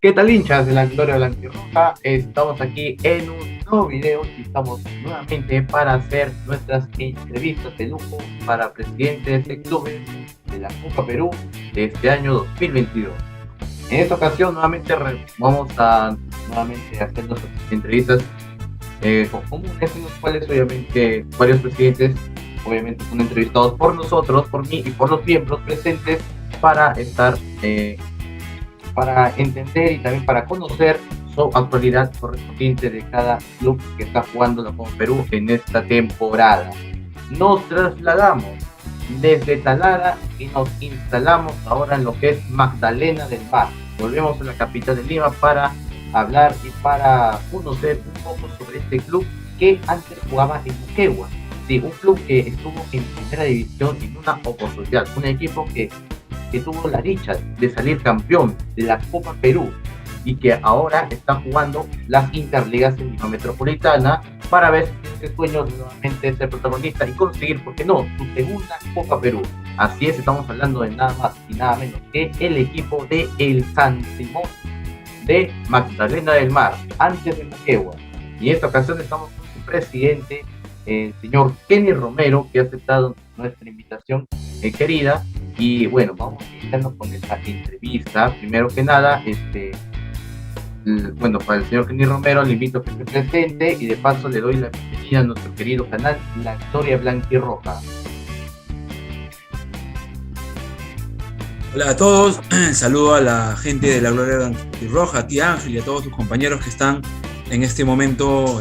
¿Qué tal, hinchas de la Gloria Blanquirroja? Estamos aquí en un nuevo video y estamos nuevamente para hacer nuestras entrevistas de lujo para presidentes de clubes de la Copa Perú de este año 2022. En esta ocasión vamos a hacer nuestras entrevistas comunes, en los cuales obviamente varios presidentes son entrevistados por nosotros, por mí y por los miembros presentes para entender y también para conocer su actualidad correspondiente de cada club que está jugando la Copa Perú en esta temporada. Nos trasladamos desde Talara y nos instalamos ahora en lo que es Magdalena del Mar. Volvemos a la capital de Lima para hablar y para conocer un poco sobre este club que antes jugaba en Moquegua. Sí, un club que estuvo en primera división en una oportunidad, un equipo que tuvo la dicha de salir campeón de la Copa Perú y que ahora está jugando las Interligas en Lima Metropolitana para ver si ese sueño nuevamente es ser protagonista y conseguir, ¿por qué no?, su segunda Copa Perú. Así es, estamos hablando de nada más y nada menos que el equipo de el San Simón de Magdalena del Mar, antes de Moquegua. Y en esta ocasión estamos con su presidente, el señor Kenny Romero, que ha aceptado nuestra invitación querida. Y bueno, vamos a iniciarnos con esta entrevista. Primero que nada, para el señor Kenny Romero le invito a que esté presente y de paso le doy la bienvenida a nuestro querido canal La Gloria Blanquirroja. Hola a todos, saludo a la gente de La Gloria Blanquirroja, a ti Ángel y a todos tus compañeros que están en este momento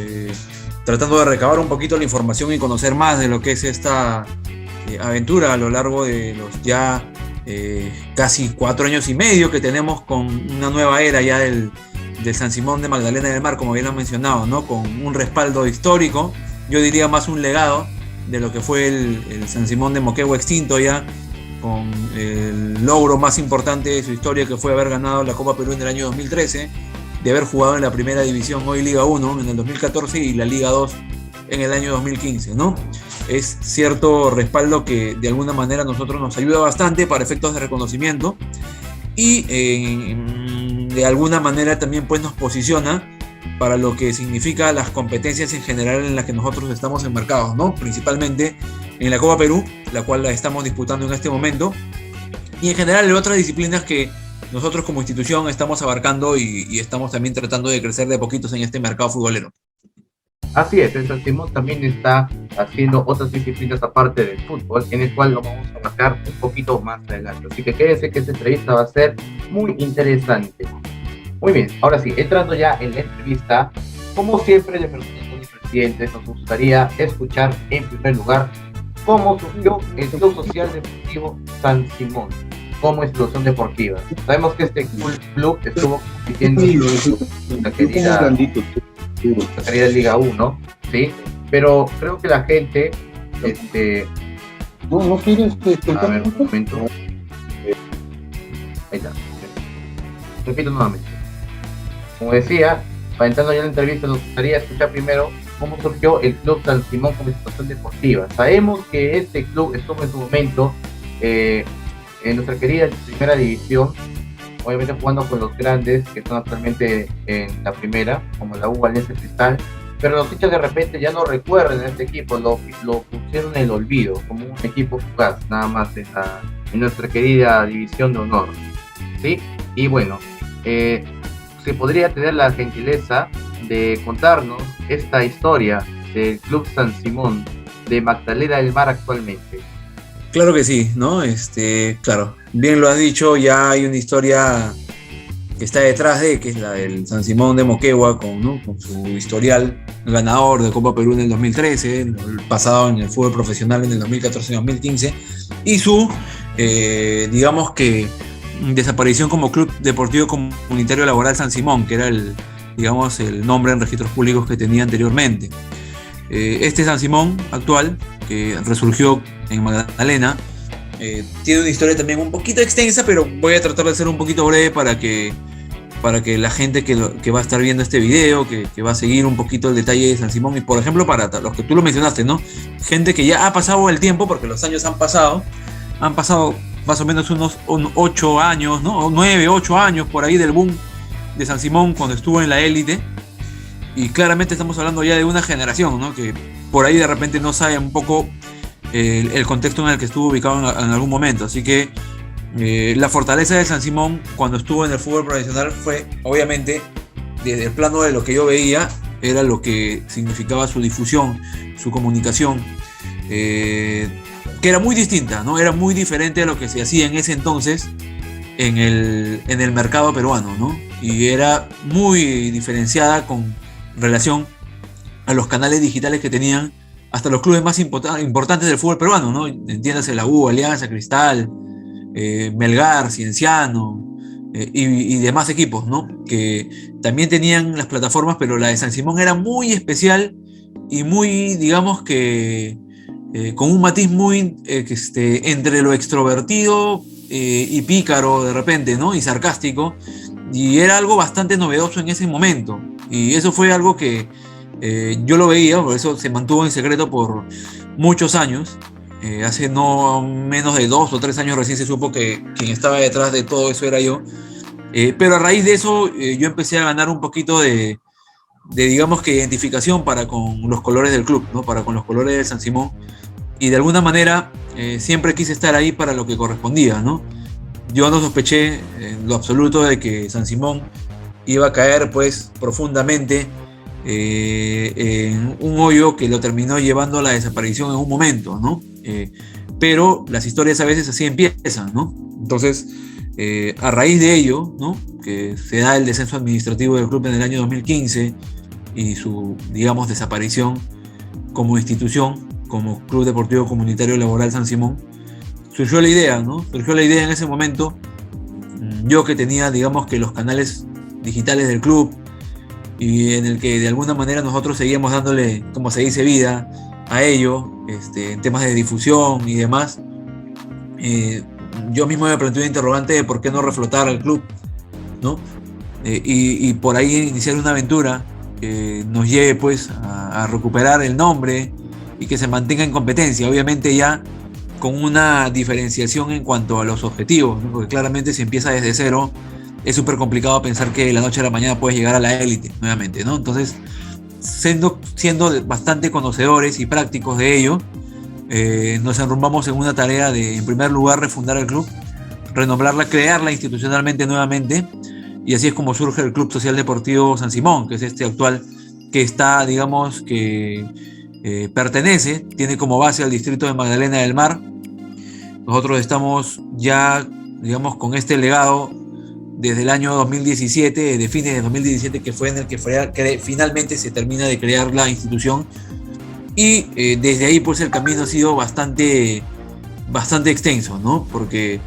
tratando de recabar un poquito la información y conocer más de lo que es esta aventura a lo largo de los ya casi 4 años y medio que tenemos con una nueva era ya del San Simón de Magdalena del Mar, como bien lo han mencionado, ¿no? Con un respaldo histórico, yo diría más un legado de lo que fue el San Simón de Moquegua extinto ya, con el logro más importante de su historia, que fue haber ganado la Copa Perú en el año 2013, de haber jugado en la primera división, hoy Liga 1, en el 2014 y la Liga 2 en el año 2015, ¿no? Es cierto respaldo que de alguna manera a nosotros nos ayuda bastante para efectos de reconocimiento y de alguna manera también pues nos posiciona para lo que significa las competencias en general en las que nosotros estamos enmarcados, ¿no? Principalmente en la Copa Perú, la cual la estamos disputando en este momento, y en general en otras disciplinas que nosotros como institución estamos abarcando y estamos también tratando de crecer de poquitos en este mercado futbolero. Así es, el San Simón también está haciendo otras disciplinas aparte del fútbol, en el cual lo vamos a marcar un poquito más adelante. Así que quédense que esta entrevista va a ser muy interesante. Muy bien, ahora sí, entrando ya en la entrevista, como siempre le preguntamos a los presidentes, nos gustaría escuchar en primer lugar cómo surgió el Club Social Deportivo San Simón como institución deportiva. Sabemos que este club estuvo compitiendo en la querida Liga 1, ¿sí? Pero creo que la gente, ¿No quieres a ver, un momento. Ahí está. Repito nuevamente. Como decía, para entrando ya en la entrevista, nos gustaría escuchar primero cómo surgió el Club San Simón como institución deportiva. Sabemos que este club estuvo en su momento en nuestra querida primera división, obviamente jugando con los grandes que están actualmente en la primera, como la U Valencia Cristal, pero los hinchas de repente ya no recuerdan a este equipo, lo pusieron en el olvido, como un equipo fugaz, nada más en nuestra querida división de honor, ¿sí? Y bueno, se podría tener la gentileza de contarnos esta historia del Club San Simón de Magdalena del Mar actualmente. Claro que sí, ¿no? Claro, bien lo has dicho, ya hay una historia que está detrás que es la del San Simón de Moquegua, con su historial ganador de Copa Perú en el 2013, el pasado en el fútbol profesional en el 2014 y 2015, y su, digamos que, desaparición como Club Deportivo Comunitario Laboral San Simón, que era el nombre en registros públicos que tenía anteriormente. Este San Simón actual, que resurgió en Magdalena, tiene una historia también un poquito extensa, pero voy a tratar de ser un poquito breve para para que la gente que va a estar viendo este video, que va a seguir un poquito el detalle de San Simón, y por ejemplo para los que tú lo mencionaste, ¿no? Gente que ya ha pasado el tiempo, porque los años han pasado más o menos unos 8 años, ¿no? 9, 8 años por ahí del boom de San Simón cuando estuvo en la élite, y claramente estamos hablando ya de una generación, ¿no? Que por ahí de repente no sabe un poco el contexto en el que estuvo ubicado en algún momento, así que la fortaleza de San Simón cuando estuvo en el fútbol profesional fue, obviamente, desde el plano de lo que yo veía, era lo que significaba su difusión, su comunicación, que era muy distinta, ¿no? Era muy diferente a lo que se hacía en ese entonces en el mercado peruano, ¿no? Y era muy diferenciada con relación a los canales digitales que tenían hasta los clubes más importantes del fútbol peruano, ¿no? Entiéndase la U, Alianza, Cristal, Melgar, Cienciano y demás equipos, ¿no? Que también tenían las plataformas, pero la de San Simón era muy especial y muy, digamos que con un matiz muy entre lo extrovertido y pícaro de repente, ¿no? Y sarcástico, y era algo bastante novedoso en ese momento, y eso fue algo que yo lo veía, por eso se mantuvo en secreto por muchos años. Hace no menos de 2 o 3 años recién se supo que quien estaba detrás de todo eso era yo. Pero a raíz de eso yo empecé a ganar un poquito de digamos que identificación para con los colores del club, ¿no? Para con los colores de San Simón. Y de alguna manera siempre quise estar ahí para lo que correspondía, ¿no? Yo no sospeché en lo absoluto de que San Simón iba a caer pues profundamente en un hoyo que lo terminó llevando a la desaparición en un momento, ¿no? Pero las historias a veces así empiezan, ¿no? Entonces, a raíz de ello, ¿no? Que se da el descenso administrativo del club en el año 2015 y su, digamos, desaparición como institución, como Club Deportivo Comunitario Laboral San Simón, surgió la idea, ¿no? Surgió la idea en ese momento, yo que tenía, digamos, que los canales digitales del club, y en el que de alguna manera nosotros seguíamos dándole, como se dice, vida a ello, en temas de difusión y demás. Yo mismo me planteé un interrogante de por qué no reflotar al club, ¿no? Y por ahí iniciar una aventura que nos lleve pues a recuperar el nombre y que se mantenga en competencia, obviamente ya con una diferenciación en cuanto a los objetivos, ¿no? Porque claramente si empieza desde cero es súper complicado pensar que de la noche a la mañana puedes llegar a la élite nuevamente, ¿no? Entonces, siendo bastante conocedores y prácticos de ello, nos enrumbamos en una tarea de, en primer lugar, refundar el club, renombrarla, crearla institucionalmente nuevamente, y así es como surge el Club Social Deportivo San Simón, que es este actual, que está, digamos, que pertenece, tiene como base al distrito de Magdalena del Mar. Nosotros estamos ya, digamos, con este legado desde el año 2017, de fines de 2017, que fue en el que finalmente se termina de crear la institución, y desde ahí pues el camino ha sido bastante extenso, ¿no? Porque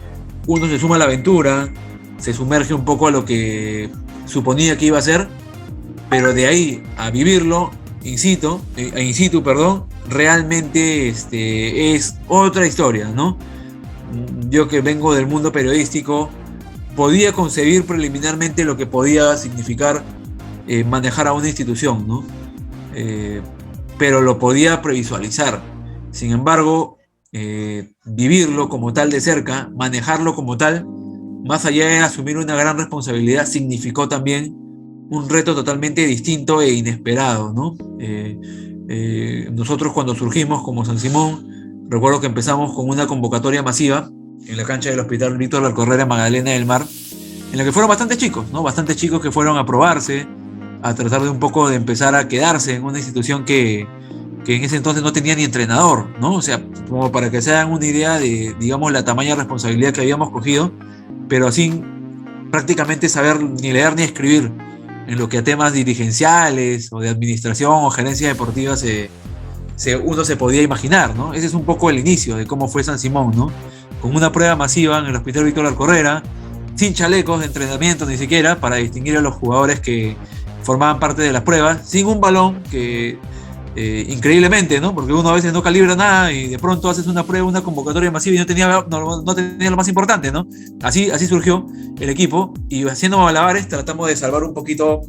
uno se suma a la aventura, se sumerge un poco a lo que suponía que iba a ser, pero de ahí a vivirlo in situ, realmente es otra historia, ¿no? Yo que vengo del mundo periodístico, podía concebir preliminarmente lo que podía significar manejar a una institución, ¿no? Pero lo podía previsualizar. Sin embargo, vivirlo como tal de cerca, manejarlo como tal, más allá de asumir una gran responsabilidad, significó también un reto totalmente distinto e inesperado, ¿no? Nosotros cuando surgimos como San Simón, recuerdo que empezamos con una convocatoria masiva en la cancha del Hospital Víctor Valcorrera en Magdalena del Mar, en la que fueron bastantes chicos, ¿no? Bastantes chicos que fueron a probarse, a tratar de un poco de empezar a quedarse en una institución que en ese entonces no tenía ni entrenador, ¿no? O sea, como para que se hagan una idea de, digamos, la tamaña responsabilidad que habíamos cogido, pero sin prácticamente saber ni leer ni escribir en lo que a temas dirigenciales o de administración o gerencia deportiva uno se podía imaginar, ¿no? Ese es un poco el inicio de cómo fue San Simón, ¿no? Con una prueba masiva en el Hospital Víctor Valcorrera, sin chalecos de entrenamiento ni siquiera, para distinguir a los jugadores que formaban parte de las pruebas, sin un balón que increíblemente, ¿no? Porque uno a veces no calibra nada y de pronto haces una prueba, una convocatoria masiva y no tenía lo más importante, ¿no? Así surgió el equipo y haciendo malabares tratamos de salvar un poquito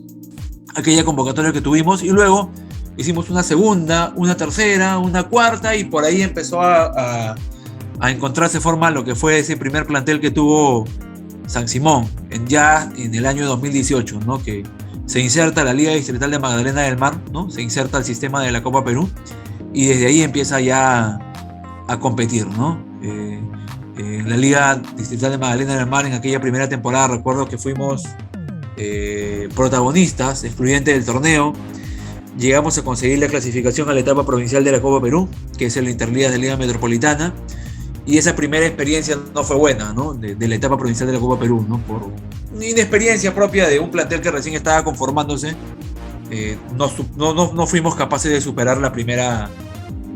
aquella convocatoria que tuvimos y luego hicimos una segunda, una tercera, una cuarta y por ahí empezó a encontrarse forma lo que fue ese primer plantel que tuvo San Simón ya en el año 2018, ¿no? Que se inserta la Liga Distrital de Magdalena del Mar, ¿no? Se inserta al sistema de la Copa Perú y desde ahí empieza ya a competir, ¿no? En la Liga Distrital de Magdalena del Mar en aquella primera temporada recuerdo que fuimos protagonistas, excluyentes del torneo. Llegamos a conseguir la clasificación a la etapa provincial de la Copa Perú, que es el Interligas de Liga Metropolitana. Y esa primera experiencia no fue buena, ¿no? De la etapa provincial de la Copa Perú, ¿no? Por inexperiencia propia de un plantel que recién estaba conformándose, no fuimos capaces de superar la primera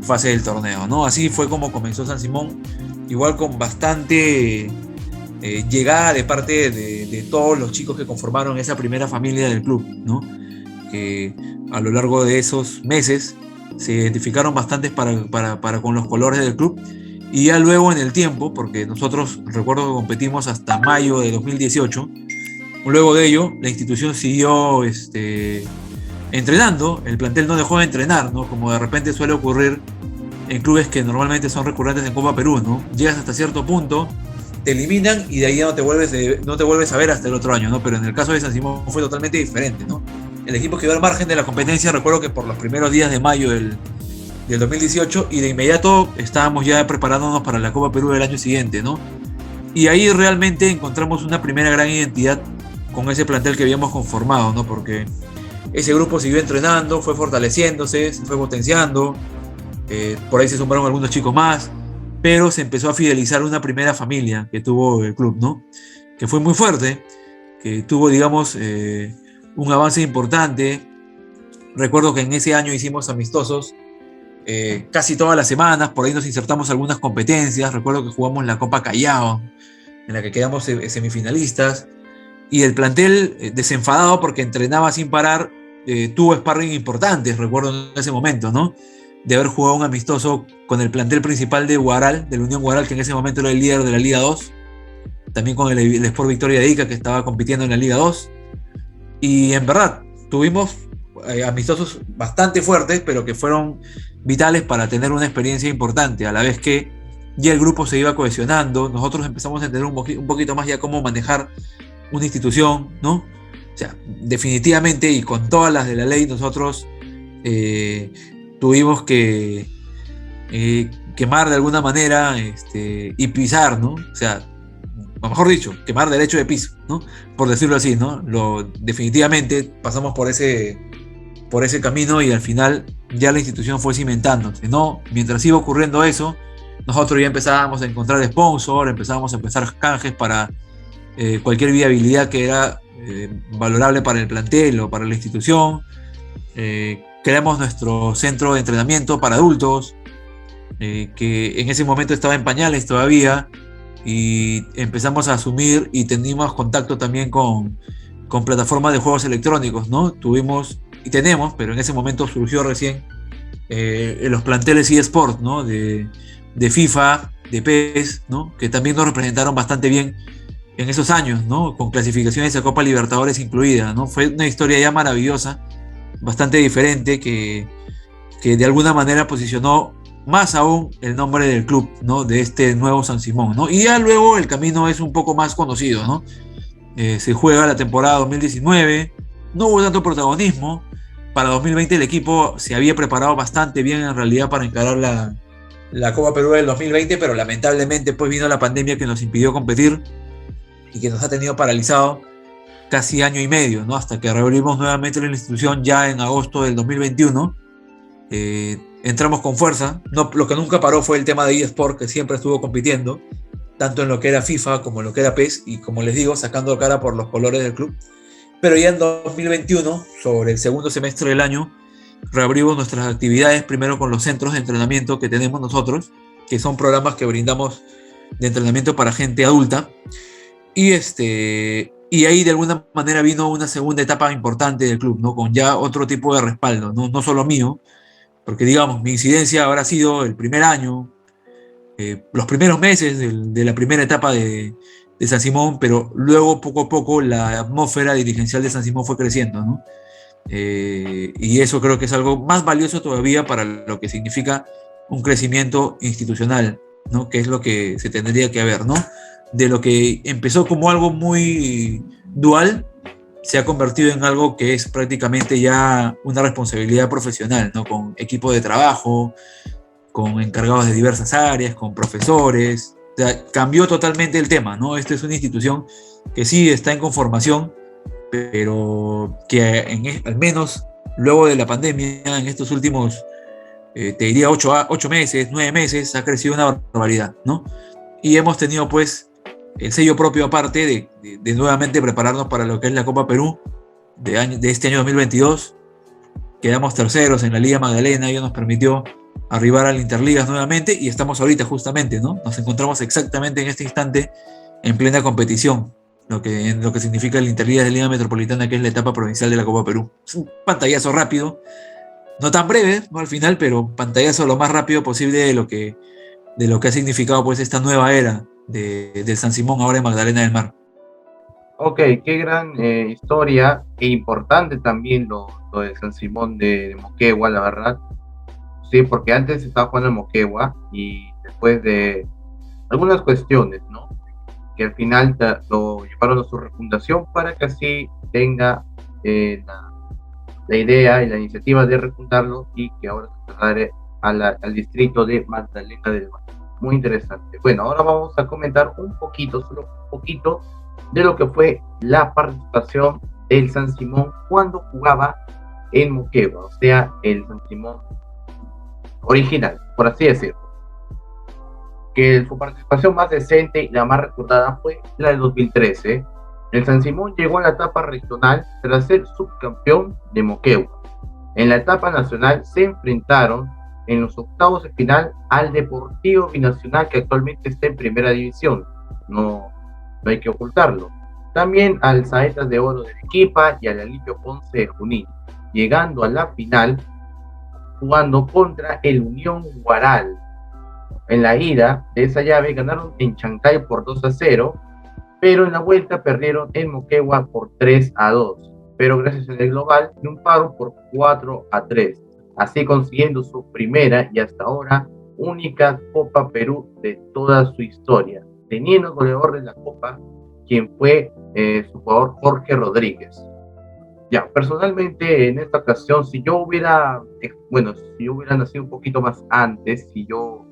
fase del torneo, ¿no? Así fue como comenzó San Simón, igual con bastante llegada de parte de todos los chicos que conformaron esa primera familia del club, ¿no? Que a lo largo de esos meses se identificaron bastantes para con los colores del club. Y ya luego en el tiempo, porque nosotros recuerdo que competimos hasta mayo de 2018, luego de ello la institución siguió entrenando, el plantel no dejó de entrenar, ¿no? Como de repente suele ocurrir en clubes que normalmente son recurrentes en Copa Perú, ¿no? Llegas hasta cierto punto, te eliminan y de ahí ya no te vuelves a ver hasta el otro año, ¿no? Pero en el caso de San Simón fue totalmente diferente, ¿no? El equipo quedó al margen de la competencia, recuerdo que por los primeros días de mayo del 2018 y de inmediato estábamos ya preparándonos para la Copa Perú del año siguiente, ¿no? Y ahí realmente encontramos una primera gran identidad con ese plantel que habíamos conformado, ¿no? Porque ese grupo siguió entrenando, fue fortaleciéndose, se fue potenciando, por ahí se sumaron algunos chicos más, pero se empezó a fidelizar una primera familia que tuvo el club, ¿no? Que fue muy fuerte, que tuvo, digamos, un avance importante. Recuerdo que en ese año hicimos amistosos casi todas las semanas, por ahí nos insertamos algunas competencias. Recuerdo que jugamos la Copa Callao, en la que quedamos semifinalistas, y el plantel, desenfadado porque entrenaba sin parar, tuvo sparring importantes, recuerdo en ese momento, ¿no? De haber jugado un amistoso con el plantel principal de Huaral, de la Unión Huaral, que en ese momento era el líder de la Liga 2, también con el Sport Victoria de Ica, que estaba compitiendo en la Liga 2, y en verdad, tuvimos amistosos bastante fuertes, pero que fueron vitales para tener una experiencia importante, a la vez que ya el grupo se iba cohesionando, nosotros empezamos a entender un poquito más ya cómo manejar una institución, ¿no? O sea, definitivamente y con todas las de la ley, nosotros tuvimos que quemar de alguna manera y pisar, ¿no? O sea, o mejor dicho, quemar derecho de piso, ¿no? Por decirlo así, ¿no? Definitivamente pasamos por ese camino y al final ya la institución fue cimentándose, ¿no? Mientras iba ocurriendo eso, nosotros ya empezábamos a encontrar sponsor, empezábamos a empezar canjes para cualquier viabilidad que era valorable para el plantel o para la institución. Creamos nuestro centro de entrenamiento para adultos, que en ese momento estaba en pañales todavía, y empezamos a asumir y teníamos contacto también con plataformas de juegos electrónicos, ¿no? Tuvimos y tenemos, pero en ese momento surgió recién los planteles eSport, ¿no? De FIFA, de PES, ¿no? Que también nos representaron bastante bien en esos años, ¿no? Con clasificaciones a Copa Libertadores incluida, ¿no? Fue una historia ya maravillosa, bastante diferente, que de alguna manera posicionó más aún el nombre del club, ¿no? De este nuevo San Simón, ¿no? Y ya luego el camino es un poco más conocido, ¿no? Se juega la temporada 2019, no hubo tanto protagonismo. Para 2020 el equipo se había preparado bastante bien en realidad para encarar la Copa Perú del 2020, pero lamentablemente pues vino la pandemia que nos impidió competir y que nos ha tenido paralizado casi año y medio, ¿no? Hasta que reabrimos nuevamente la institución ya en agosto del 2021. Entramos con fuerza. No, lo que nunca paró fue el tema de eSport, que siempre estuvo compitiendo, tanto en lo que era FIFA como en lo que era PES, y como les digo, sacando cara por los colores del club. Pero ya en 2021, sobre el segundo semestre del año, reabrimos nuestras actividades, primero con los centros de entrenamiento que tenemos nosotros, que son programas que brindamos de entrenamiento para gente adulta. Y ahí de alguna manera vino una segunda etapa importante del club, ¿no? Con ya otro tipo de respaldo, no solo mío, porque digamos, mi incidencia habrá sido el primer año, los primeros meses de la primera etapa de San Simón, pero luego poco a poco la atmósfera dirigencial de San Simón fue creciendo, ¿no? Y eso creo que es algo más valioso todavía para lo que significa un crecimiento institucional, ¿no? Que es lo que se tendría que haber, ¿no? De lo que empezó como algo muy dual, se ha convertido en algo que es prácticamente ya una responsabilidad profesional, ¿no? Con equipo de trabajo, con encargados de diversas áreas, con profesores. O sea, cambió totalmente el tema, ¿no? Esta es una institución que sí está en conformación, pero que al menos luego de la pandemia, en estos últimos, te diría 8 meses, 9 meses, ha crecido una barbaridad, ¿no? Y hemos tenido pues el sello propio aparte de nuevamente prepararnos para lo que es la Copa Perú de este año 2022. Quedamos terceros en la Liga Magdalena, ello nos permitió arribar al Interligas nuevamente y estamos ahorita justamente, ¿no? Nos encontramos exactamente en este instante en plena competición, lo que significa el Interligas de Liga Metropolitana, que es la etapa provincial de la Copa Perú. Es un pantallazo rápido, no tan breve, ¿no? Al final, pero pantallazo lo más rápido posible de lo que ha significado pues esta nueva era del San Simón ahora en Magdalena del Mar. Ok, qué gran historia e importante también lo de San Simón de Moquegua, la verdad. Sí, porque antes estaba jugando en Moquegua y después de algunas cuestiones, ¿no? Que al final lo llevaron a su refundación para que así tenga la idea y la iniciativa de refundarlo y que ahora se traslade al distrito de Magdalena del Mar. Muy interesante. Bueno, ahora vamos a comentar un poquito, solo un poquito, de lo que fue la participación del San Simón cuando jugaba en Moquegua, o sea, el San Simón original, por así decirlo. Que su participación más decente y la más recordada fue la de 2013. El San Simón llegó a la etapa regional tras ser subcampeón de Moquegua. En la etapa nacional se enfrentaron en los octavos de final al Deportivo Binacional, que actualmente está en primera división. No hay que ocultarlo. También al Saetas de Oro de Arequipa y al Alipio Ponce de Junín, llegando a la final jugando contra el Unión Huaral. En la ida de esa llave ganaron en Chancay por 2-0, pero en la vuelta perdieron en Moquegua por 3-2, pero gracias al global triunfaron por 4-3, así consiguiendo su primera y hasta ahora única Copa Perú de toda su historia, teniendo goleador de la Copa quien fue su jugador Jorge Rodríguez. Ya, personalmente en esta ocasión, si yo hubiera nacido un poquito más antes, si yo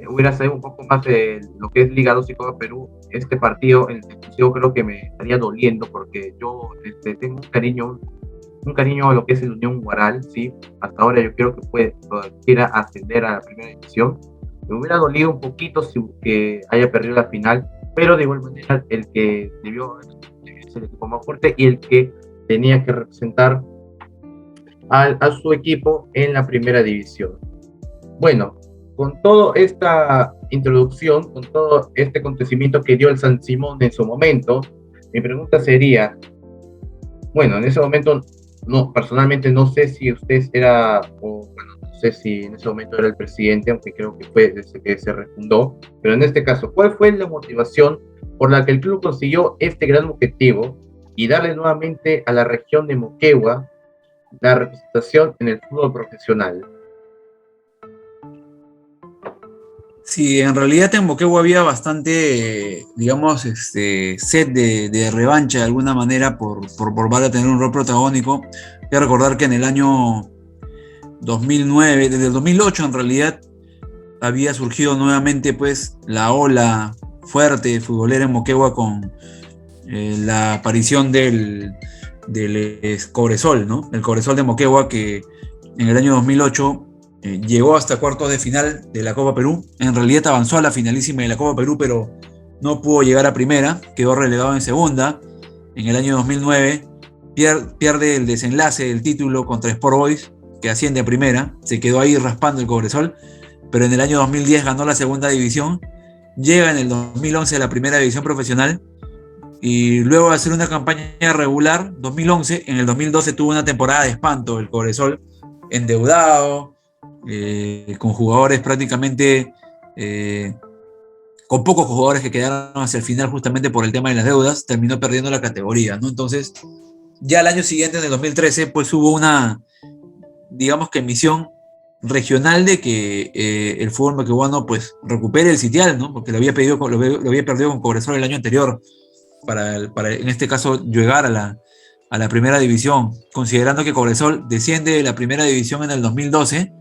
hubiera sabido un poco más de lo que es Liga 2 y Copa Perú, este partido en el yo creo que me estaría doliendo porque yo tengo un cariño a lo que es el Unión Huaral, ¿sí? Hasta ahora yo creo que quiera ascender a la primera división. Me hubiera dolido un poquito si que haya perdido la final, pero de igual manera el que debió ser el equipo más fuerte y el que tenía que representar a su equipo en la primera división. Bueno, con toda esta introducción, con todo este acontecimiento que dio el San Simón en su momento, mi pregunta sería, bueno, en ese momento, no, personalmente no sé si usted era, no sé si en ese momento era el presidente, aunque creo que fue desde que se refundó, pero en este caso, ¿cuál fue la motivación por la que el club consiguió este gran objetivo y darle nuevamente a la región de Moquegua la representación en el fútbol profesional? Sí, en realidad en Moquegua había bastante, digamos, sed de revancha de alguna manera por volver a tener un rol protagónico. Hay que recordar que en el año 2009, desde el 2008 en realidad, había surgido nuevamente pues la ola fuerte futbolera en Moquegua con la aparición del Cobresol, ¿no? El Cobresol de Moquegua, que en el año 2008 llegó hasta cuartos de final de la Copa Perú. En realidad avanzó a la finalísima de la Copa Perú, pero no pudo llegar a primera, quedó relegado en segunda. En el año 2009 pierde el desenlace del título contra Sport Boys, que asciende a primera, se quedó ahí raspando el Cobresol, pero en el año 2010 ganó la segunda división, llega en el 2011 a la primera división profesional, y luego de hacer una campaña regular, 2011, en el 2012 tuvo una temporada de espanto el Cobresol, endeudado, con jugadores prácticamente, con pocos jugadores que quedaron hacia el final justamente por el tema de las deudas, terminó perdiendo la categoría, ¿no? Entonces, ya el año siguiente, en el 2013, pues hubo una, digamos que misión regional de que el fútbol moquegüano pues recupere el sitial, ¿no? Porque lo había perdido con Cobresal el año anterior para en este caso llegar a la primera división, considerando que Cobresal desciende de la primera división en el 2012,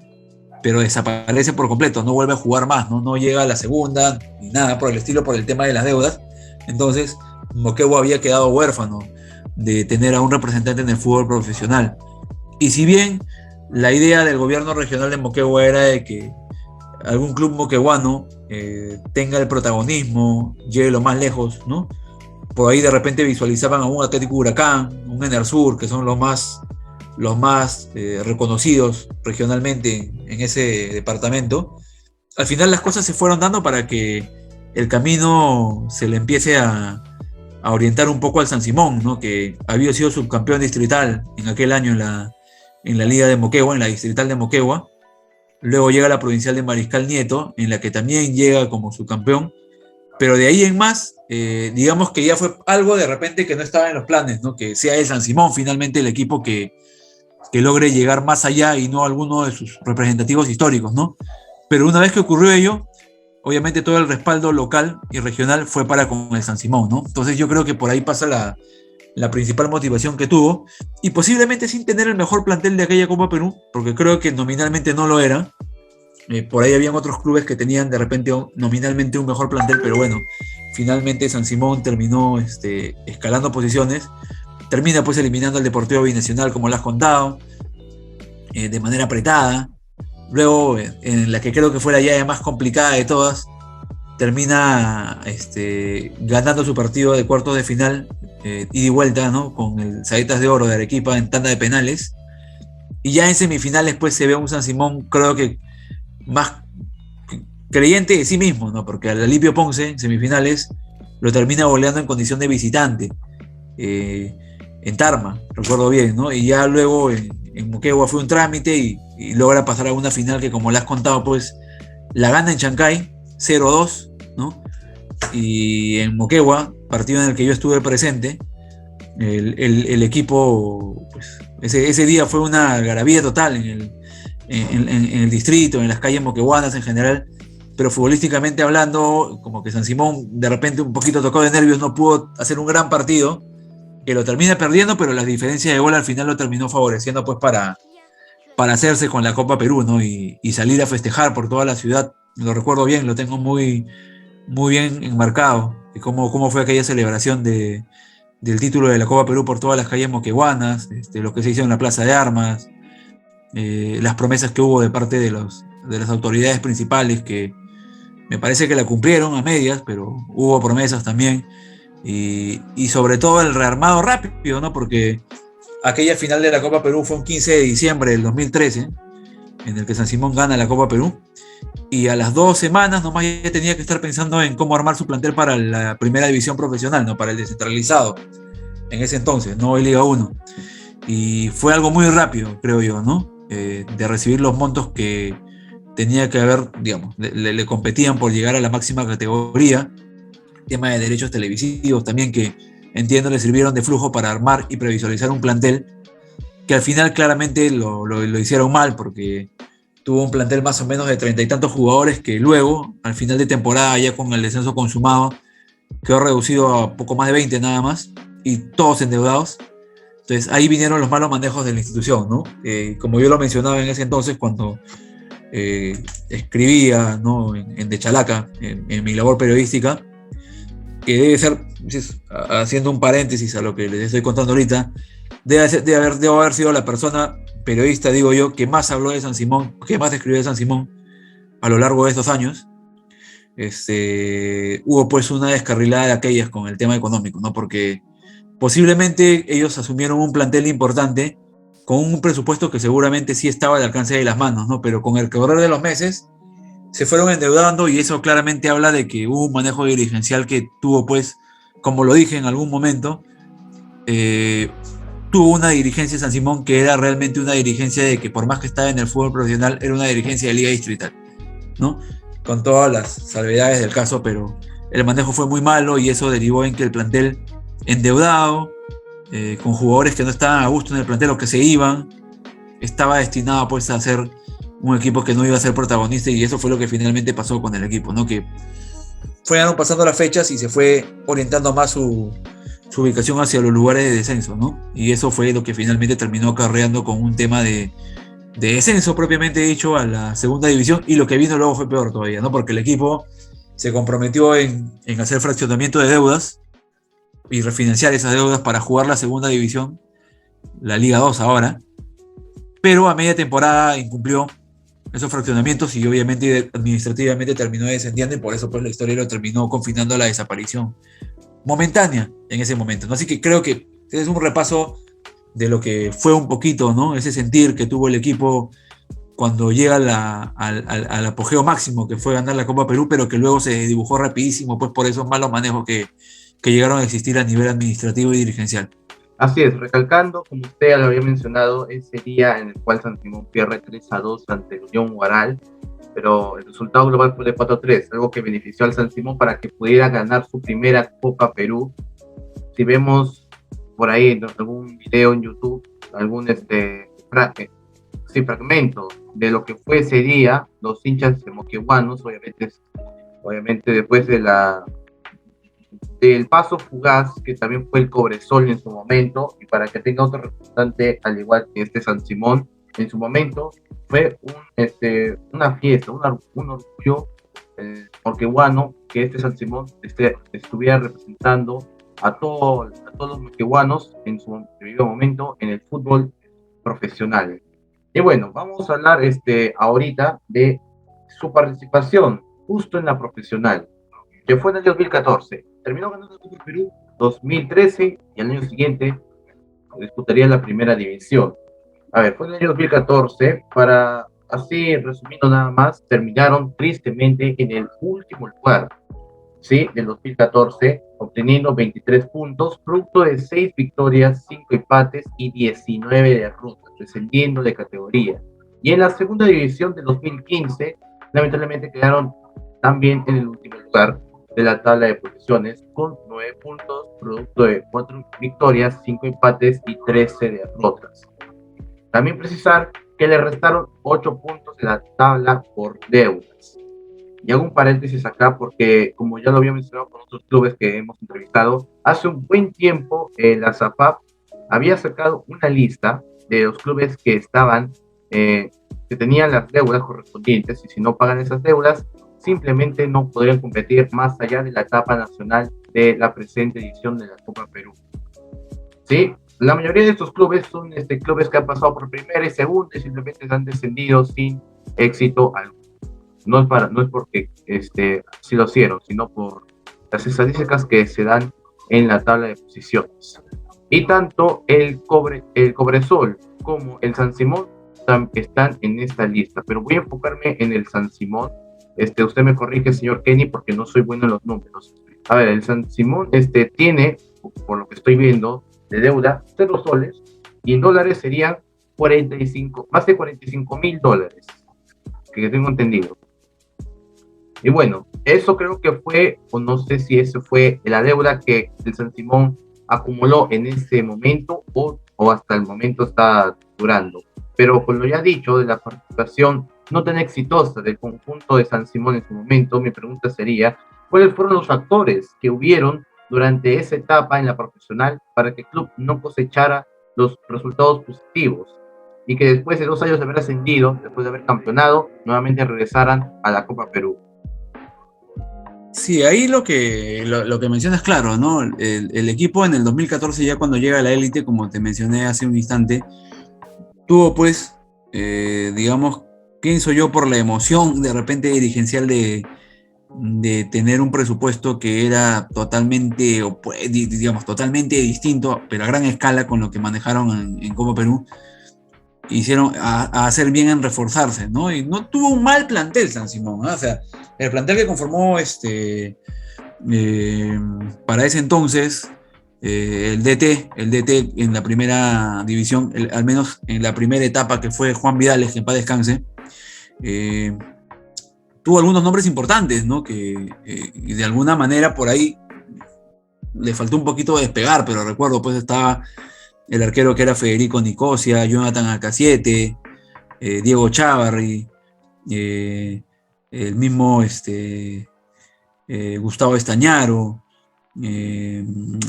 pero desaparece por completo, no vuelve a jugar más, no llega a la segunda, ni nada por el estilo, por el tema de las deudas. Entonces, Moquegua había quedado huérfano de tener a un representante en el fútbol profesional. Y si bien la idea del gobierno regional de Moquegua era de que algún club moqueguano tenga el protagonismo, llegue lo más lejos, ¿no? Por ahí de repente visualizaban a un Atlético Huracán, un Enersur, que son los más reconocidos regionalmente en ese departamento. Al final las cosas se fueron dando para que el camino se le empiece a orientar un poco al San Simón, ¿no? Que había sido subcampeón distrital en aquel año en la Liga de Moquegua, en la distrital de Moquegua. Luego llega la provincial de Mariscal Nieto, en la que también llega como subcampeón. Pero de ahí en más, digamos que ya fue algo de repente que no estaba en los planes, ¿no? Que sea el San Simón finalmente el equipo que logre llegar más allá y no alguno de sus representativos históricos, ¿no? Pero una vez que ocurrió ello, obviamente todo el respaldo local y regional fue para con el San Simón, ¿no? Entonces yo creo que por ahí pasa la principal motivación que tuvo, y posiblemente sin tener el mejor plantel de aquella Copa Perú, porque creo que nominalmente no lo era. Por ahí habían otros clubes que tenían de repente nominalmente un mejor plantel, pero bueno, finalmente San Simón terminó escalando posiciones, termina pues eliminando al Deportivo Binacional, como lo has contado, de manera apretada. Luego, en la que creo que fue la llave más complicada de todas, termina ganando su partido de cuartos de final, ida y vuelta, ¿no? Con el Saetas de Oro de Arequipa en tanda de penales. Y ya en semifinales pues se ve un San Simón, creo que más creyente de sí mismo, ¿no? Porque al Alipio Ponce en semifinales lo termina goleando en condición de visitante, en Tarma, recuerdo bien, ¿no? Y ya luego en Moquegua fue un trámite y logra pasar a una final que, como le has contado, pues la gana en Chancay 0-2, ¿no? Y en Moquegua, partido en el que yo estuve presente, el equipo, pues ese día fue una algarabía total en el distrito, en las calles moqueguanas en general, pero futbolísticamente hablando, como que San Simón de repente un poquito tocó de nervios, no pudo hacer un gran partido, que lo termina perdiendo, pero la diferencia de gol al final lo terminó favoreciendo pues para hacerse con la Copa Perú, ¿no? Y salir a festejar por toda la ciudad. Lo recuerdo bien, lo tengo muy, muy bien enmarcado, de cómo fue aquella celebración del título de la Copa Perú por todas las calles moqueguanas, lo que se hizo en la Plaza de Armas, las promesas que hubo de parte de las autoridades principales, que me parece que la cumplieron a medias, pero hubo promesas también, y sobre todo el rearmado rápido, ¿no? Porque aquella final de la Copa Perú fue un 15 de diciembre del 2013, en el que San Simón gana la Copa Perú, y a las 2 semanas nomás ya tenía que estar pensando en cómo armar su plantel para la primera división profesional, ¿no? Para el descentralizado, en ese entonces, no hoy Liga 1. Y fue algo muy rápido, creo yo, ¿no? De recibir los montos que tenía que haber, digamos, le competían por llegar a la máxima categoría. Tema de derechos televisivos también, que entiendo le sirvieron de flujo para armar y previsualizar un plantel que al final claramente lo hicieron mal, porque tuvo un plantel más o menos de 30 y tantos jugadores que luego, al final de temporada, ya con el descenso consumado, quedó reducido a poco más de 20 nada más, y todos endeudados. Entonces ahí vinieron los malos manejos de la institución, ¿no? Como yo lo mencionaba en ese entonces cuando escribía, ¿no? en De Chalaca, en mi labor periodística, que debe ser, haciendo un paréntesis a lo que les estoy contando ahorita, debo haber sido la persona periodista, digo yo, que más habló de San Simón, que más escribió de San Simón a lo largo de estos años. Hubo pues una descarrilada de aquellas con el tema económico, ¿no? Porque posiblemente ellos asumieron un plantel importante con un presupuesto que seguramente sí estaba al alcance de las manos, ¿no? Pero con el correr de los meses se fueron endeudando, y eso claramente habla de que hubo un manejo dirigencial que tuvo, pues, como lo dije en algún momento, tuvo una dirigencia de San Simón que era realmente una dirigencia de que por más que estaba en el fútbol profesional, era una dirigencia de liga distrital, ¿no? Con todas las salvedades del caso, pero el manejo fue muy malo y eso derivó en que el plantel endeudado, con jugadores que no estaban a gusto en el plantel o que se iban, estaba destinado pues a ser un equipo que no iba a ser protagonista, y eso fue lo que finalmente pasó con el equipo, ¿no? Que fueron pasando las fechas y se fue orientando más su ubicación hacia los lugares de descenso, ¿no? Y eso fue lo que finalmente terminó acarreando con un tema de descenso propiamente dicho a la segunda división, y lo que vino luego fue peor todavía, ¿no? Porque el equipo se comprometió en hacer fraccionamiento de deudas y refinanciar esas deudas para jugar la segunda división, la Liga 2 ahora, pero a media temporada incumplió esos fraccionamientos y obviamente administrativamente terminó descendiendo, y por eso pues la historia lo terminó confinando a la desaparición momentánea en ese momento, ¿no? Así que creo que es un repaso de lo que fue un poquito, ¿no? Ese sentir que tuvo el equipo cuando llega al apogeo máximo, que fue ganar la Copa Perú, pero que luego se dibujó rapidísimo pues por esos malos manejos que llegaron a existir a nivel administrativo y dirigencial. Así es, recalcando, como usted ya lo había mencionado, ese día en el cual San Simón pierde 3-2 ante el Unión Huaral, pero el resultado global fue de 4-3, algo que benefició al San Simón para que pudiera ganar su primera Copa Perú. Si vemos por ahí en algún video en YouTube, algún fragmento de lo que fue ese día, los hinchas moquegüanos, obviamente después del paso fugaz que también fue el Cobresol en su momento, y para que tenga otro representante al igual que San Simón en su momento, fue una fiesta, un orgullo moquegüano que San Simón estuviera representando a todos los moquegüanos en su debido momento en el fútbol profesional. Y bueno, vamos a hablar ahorita de su participación justo en la profesional, que fue en el 2014. Terminó ganando el Copa Perú 2013 y al año siguiente disputaría la primera división. A ver, fue en el año 2014, para así resumiendo nada más, terminaron tristemente en el último lugar, ¿sí? Del 2014, obteniendo 23 puntos, producto de 6 victorias, 5 empates y 19 derrotas, descendiendo de categoría. Y en la segunda división del 2015, lamentablemente quedaron también en el último lugar de la tabla de posiciones, con 9 puntos, producto de 4 victorias, 5 empates y 13 derrotas. También precisar que le restaron 8 puntos en la tabla por deudas. Y hago un paréntesis acá porque, como ya lo había mencionado con otros clubes que hemos entrevistado, hace un buen tiempo la SAFAP había sacado una lista de los clubes que estaban, que tenían las deudas correspondientes, y si no pagan esas deudas, simplemente no podrían competir más allá de la etapa nacional de la presente edición de la Copa Perú. ¿Sí? La mayoría de estos clubes son clubes que han pasado por primera y segunda y simplemente han descendido sin éxito alguno. No es porque sí lo hicieron, sino por las estadísticas que se dan en la tabla de posiciones. Y tanto el Cobresol como el San Simón están en esta lista, pero voy a enfocarme en el San Simón. Usted me corrige, señor Kenny, porque no soy bueno en los números. A ver, el San Simón tiene, por lo que estoy viendo, de deuda 0 soles, y en dólares serían más de $45,000, que tengo entendido. Y bueno, eso creo que fue, o no sé si eso fue la deuda que el San Simón acumuló en ese momento o hasta el momento está durando. Pero con lo ya dicho de la participación no tan exitosa del conjunto de San Simón en su momento, mi pregunta sería, ¿cuáles fueron los factores que hubieron durante esa etapa en la profesional para que el club no cosechara los resultados positivos y que después de 2 años de haber ascendido, después de haber campeonado, nuevamente regresaran a la Copa Perú? Sí, ahí lo que mencionas, claro, ¿no? El equipo en el 2014, ya cuando llega a la élite, como te mencioné hace un instante, tuvo pues, digamos, pienso yo, por la emoción de repente dirigencial de tener un presupuesto que era totalmente, digamos, totalmente distinto, pero a gran escala con lo que manejaron en Copa Perú, hicieron a hacer bien en reforzarse, ¿no? Y no tuvo un mal plantel San Simón, ¿no? O sea, el plantel que conformó para ese entonces el DT en la primera división, al menos en la primera etapa, que fue Juan Vidales, que en paz descanse, tuvo algunos nombres importantes, ¿no? Que de alguna manera por ahí le faltó un poquito de despegar, pero recuerdo, pues estaba el arquero que era Federico Nicosia, Jonathan Alcaciete, Diego Chávarri, el mismo Gustavo Estañaro,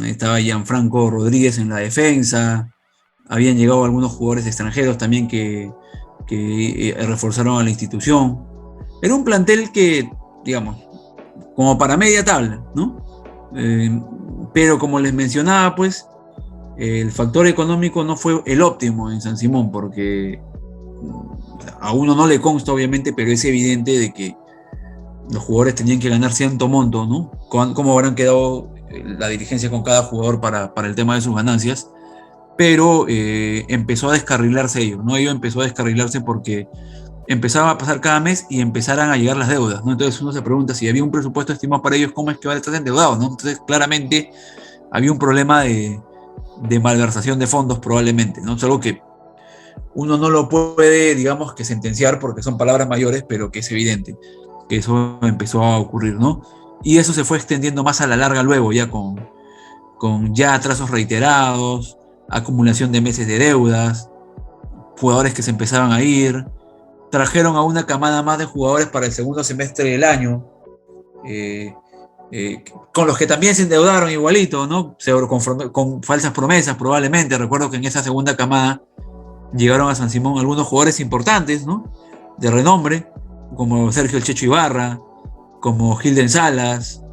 estaba Gianfranco Rodríguez en la defensa, habían llegado algunos jugadores extranjeros también que reforzaron a la institución. Era un plantel que, digamos, como para media tabla, ¿no? Pero como les mencionaba, pues, el factor económico no fue el óptimo en San Simón, porque a uno no le consta, obviamente, pero es evidente de que los jugadores tenían que ganar cierto monto, ¿no? ¿Cómo habrán quedado la dirigencia con cada jugador para el tema de sus ganancias? Pero empezó a descarrilarse ello, ¿no? Ello empezó a descarrilarse porque empezaba a pasar cada mes y empezaran a llegar las deudas, ¿no? Entonces uno se pregunta si había un presupuesto estimado para ellos, ¿cómo es que ahora están endeudados, ¿no? Entonces claramente había un problema de malversación de fondos probablemente, ¿no? Es algo que uno no lo puede, digamos, que sentenciar porque son palabras mayores, pero que es evidente que eso empezó a ocurrir, ¿no? Y eso se fue extendiendo más a la larga luego, ya con ya atrasos reiterados, acumulación de meses de deudas, jugadores que se empezaban a ir, trajeron a una camada más de jugadores para el segundo semestre del año, con los que también se endeudaron igualito, ¿no? Con falsas promesas probablemente. Recuerdo que en esa segunda camada llegaron a San Simón algunos jugadores importantes, ¿no? De renombre, como Sergio El Checho Ibarra, como Gilden Salas,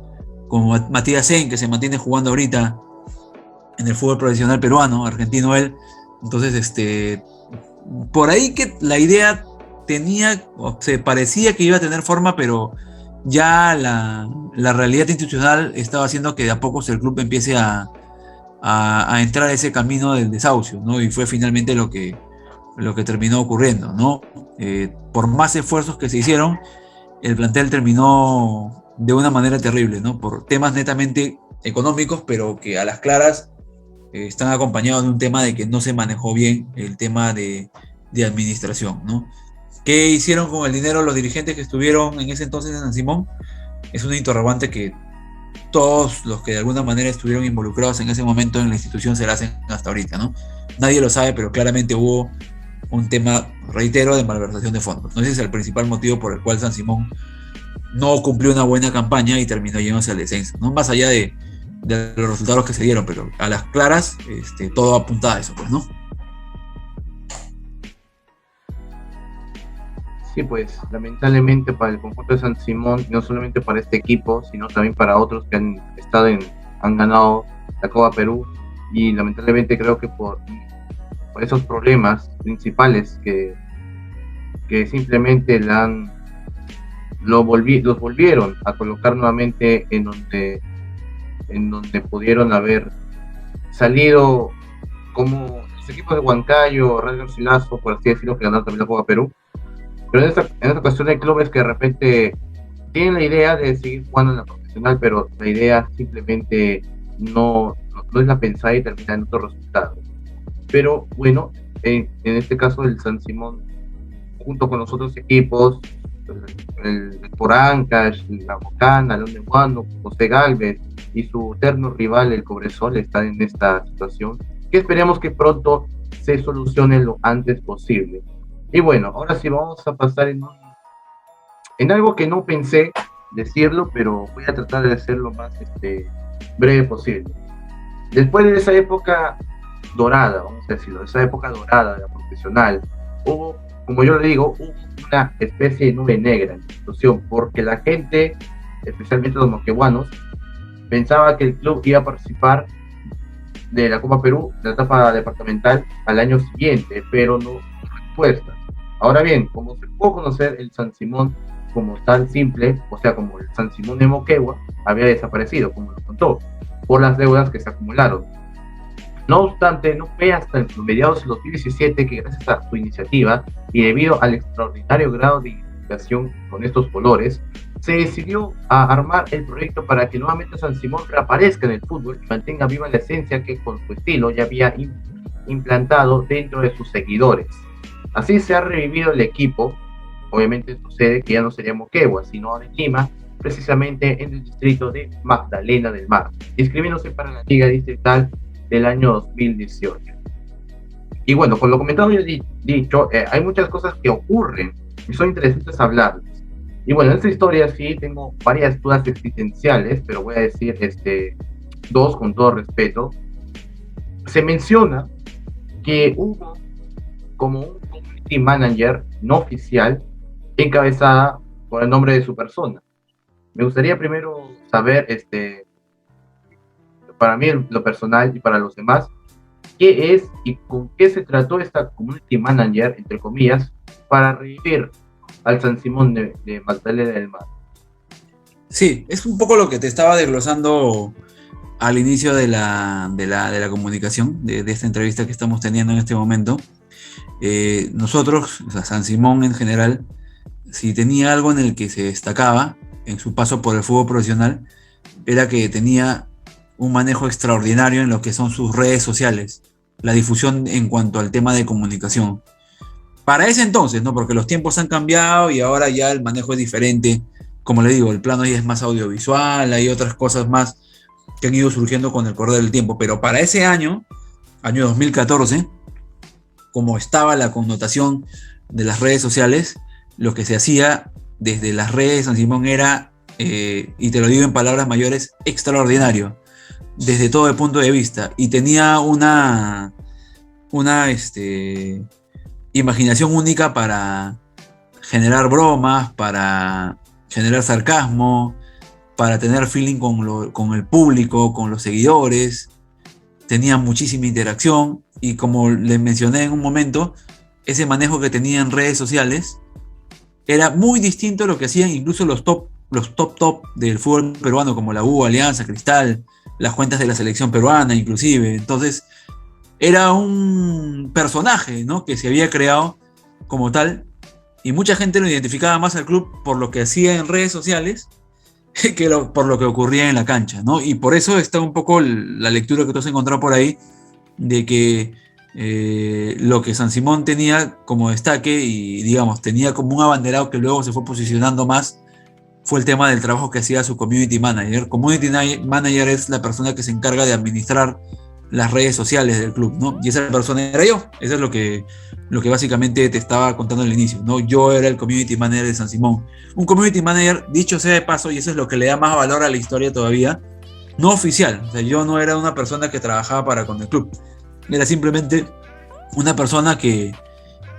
como Matías Sen, que se mantiene jugando ahorita en el fútbol profesional peruano, argentino él. Entonces, por ahí que la idea se parecía que iba a tener forma, pero ya la realidad institucional estaba haciendo que de a poco el club empiece a entrar a ese camino del desahucio, ¿no? Y fue finalmente lo que terminó ocurriendo, ¿no? Por más esfuerzos que se hicieron, el plantel terminó de una manera terrible, ¿no? Por temas netamente económicos, pero que a las claras están acompañados de un tema de que no se manejó bien el tema de administración, ¿no? ¿Qué hicieron con el dinero los dirigentes que estuvieron en ese entonces en San Simón? Es un interrogante que todos los que de alguna manera estuvieron involucrados en ese momento en la institución se la hacen hasta ahorita, ¿no? Nadie lo sabe, pero claramente hubo un tema, reitero, de malversación de fondos. ¿No? Ese es el principal motivo por el cual San Simón no cumplió una buena campaña y terminó yéndose al descenso, ¿no? Más allá de los resultados que se dieron, pero a las claras todo apunta a eso, pues, ¿no? Sí, pues lamentablemente para el conjunto de San Simón, no solamente para este equipo, sino también para otros que han ganado la Copa Perú, y lamentablemente creo que por esos problemas principales que simplemente los volvieron a colocar nuevamente en donde pudieron haber salido, como los equipos de Huancayo, Real Garcilaso, por así decirlo, que ganaron también la Copa Perú. Pero en esta cuestión hay clubes que de repente tienen la idea de seguir jugando en la profesional, pero la idea simplemente no es la pensada y termina en otros resultados. Pero bueno, en este caso el San Simón, junto con los otros equipos, el Porancash, la Bocana, León de Huánuco, José Galvez y su eterno rival, el Cobresol, están en esta situación que esperemos que pronto se solucione lo antes posible. Y bueno, ahora sí vamos a pasar en algo que no pensé decirlo, pero voy a tratar de hacerlo lo más breve posible. Después de esa época dorada, vamos a decirlo, esa época dorada de la profesional, hubo, como yo le digo, una especie de nube negra en la institución, porque la gente, especialmente los moqueguanos, pensaba que el club iba a participar de la Copa Perú, de la etapa departamental, al año siguiente, pero no respuesta. Ahora bien, como se pudo conocer, el San Simón como tal simple, o sea, como el San Simón de Moquegua, había desaparecido, como lo contó, por las deudas que se acumularon. No obstante, no fue hasta los mediados de 2017 que, gracias a su iniciativa y debido al extraordinario grado de identificación con estos colores, se decidió a armar el proyecto para que nuevamente San Simón reaparezca en el fútbol y mantenga viva la esencia que con su estilo ya había implantado dentro de sus seguidores. Así se ha revivido el equipo. Obviamente sucede que ya no sería Moquegua, sino en Lima, precisamente en el distrito de Magdalena del Mar, inscribiéndose para la Liga Distrital del año 2018. Y bueno, con lo comentado y dicho, hay muchas cosas que ocurren y son interesantes hablarlas. Y bueno, en esta historia sí tengo varias dudas existenciales, pero voy a decir dos con todo respeto. Se menciona que hubo como un community manager no oficial encabezada por el nombre de su persona. Me gustaría primero saber, para mí lo personal y para los demás, qué es y con qué se trató esta community manager, entre comillas, para revivir al San Simón de Magdalena del Mar. Sí, es un poco lo que te estaba desglosando al inicio de la comunicación, de esta entrevista que estamos teniendo en este momento. Nosotros, o sea, San Simón en general, si tenía algo en el que se destacaba en su paso por el fútbol profesional, era que tenía un manejo extraordinario en lo que son sus redes sociales, la difusión en cuanto al tema de comunicación. Para ese entonces, ¿no? Porque los tiempos han cambiado y ahora ya el manejo es diferente. Como le digo, el plano ya es más audiovisual, hay otras cosas más que han ido surgiendo con el correr del tiempo. Pero para ese año 2014, como estaba la connotación de las redes sociales, lo que se hacía desde las redes de San Simón era, y te lo digo en palabras mayores, extraordinario, desde todo el punto de vista. Y tenía una imaginación única para generar bromas, para generar sarcasmo, para tener feeling con el público, con los seguidores. Tenía muchísima interacción y, como les mencioné en un momento, ese manejo que tenía en redes sociales era muy distinto a lo que hacían incluso los top del fútbol peruano, como la U, Alianza, Cristal, las cuentas de la selección peruana inclusive. Entonces era un personaje, ¿no?, que se había creado como tal, y mucha gente lo identificaba más al club por lo que hacía en redes sociales que por lo que ocurría en la cancha, ¿no? Y por eso está un poco la lectura que tú has encontrado por ahí, de que lo que San Simón tenía como destaque y, digamos, tenía como un abanderado que luego se fue posicionando más, fue el tema del trabajo que hacía su community manager. Community manager es la persona que se encarga de administrar las redes sociales del club, ¿no? Y esa persona era yo. Eso es lo que básicamente te estaba contando al inicio, ¿no? Yo era el community manager de San Simón. Un community manager, dicho sea de paso, y eso es lo que le da más valor a la historia todavía, no oficial. O sea, yo no era una persona que trabajaba con el club. Era simplemente una persona que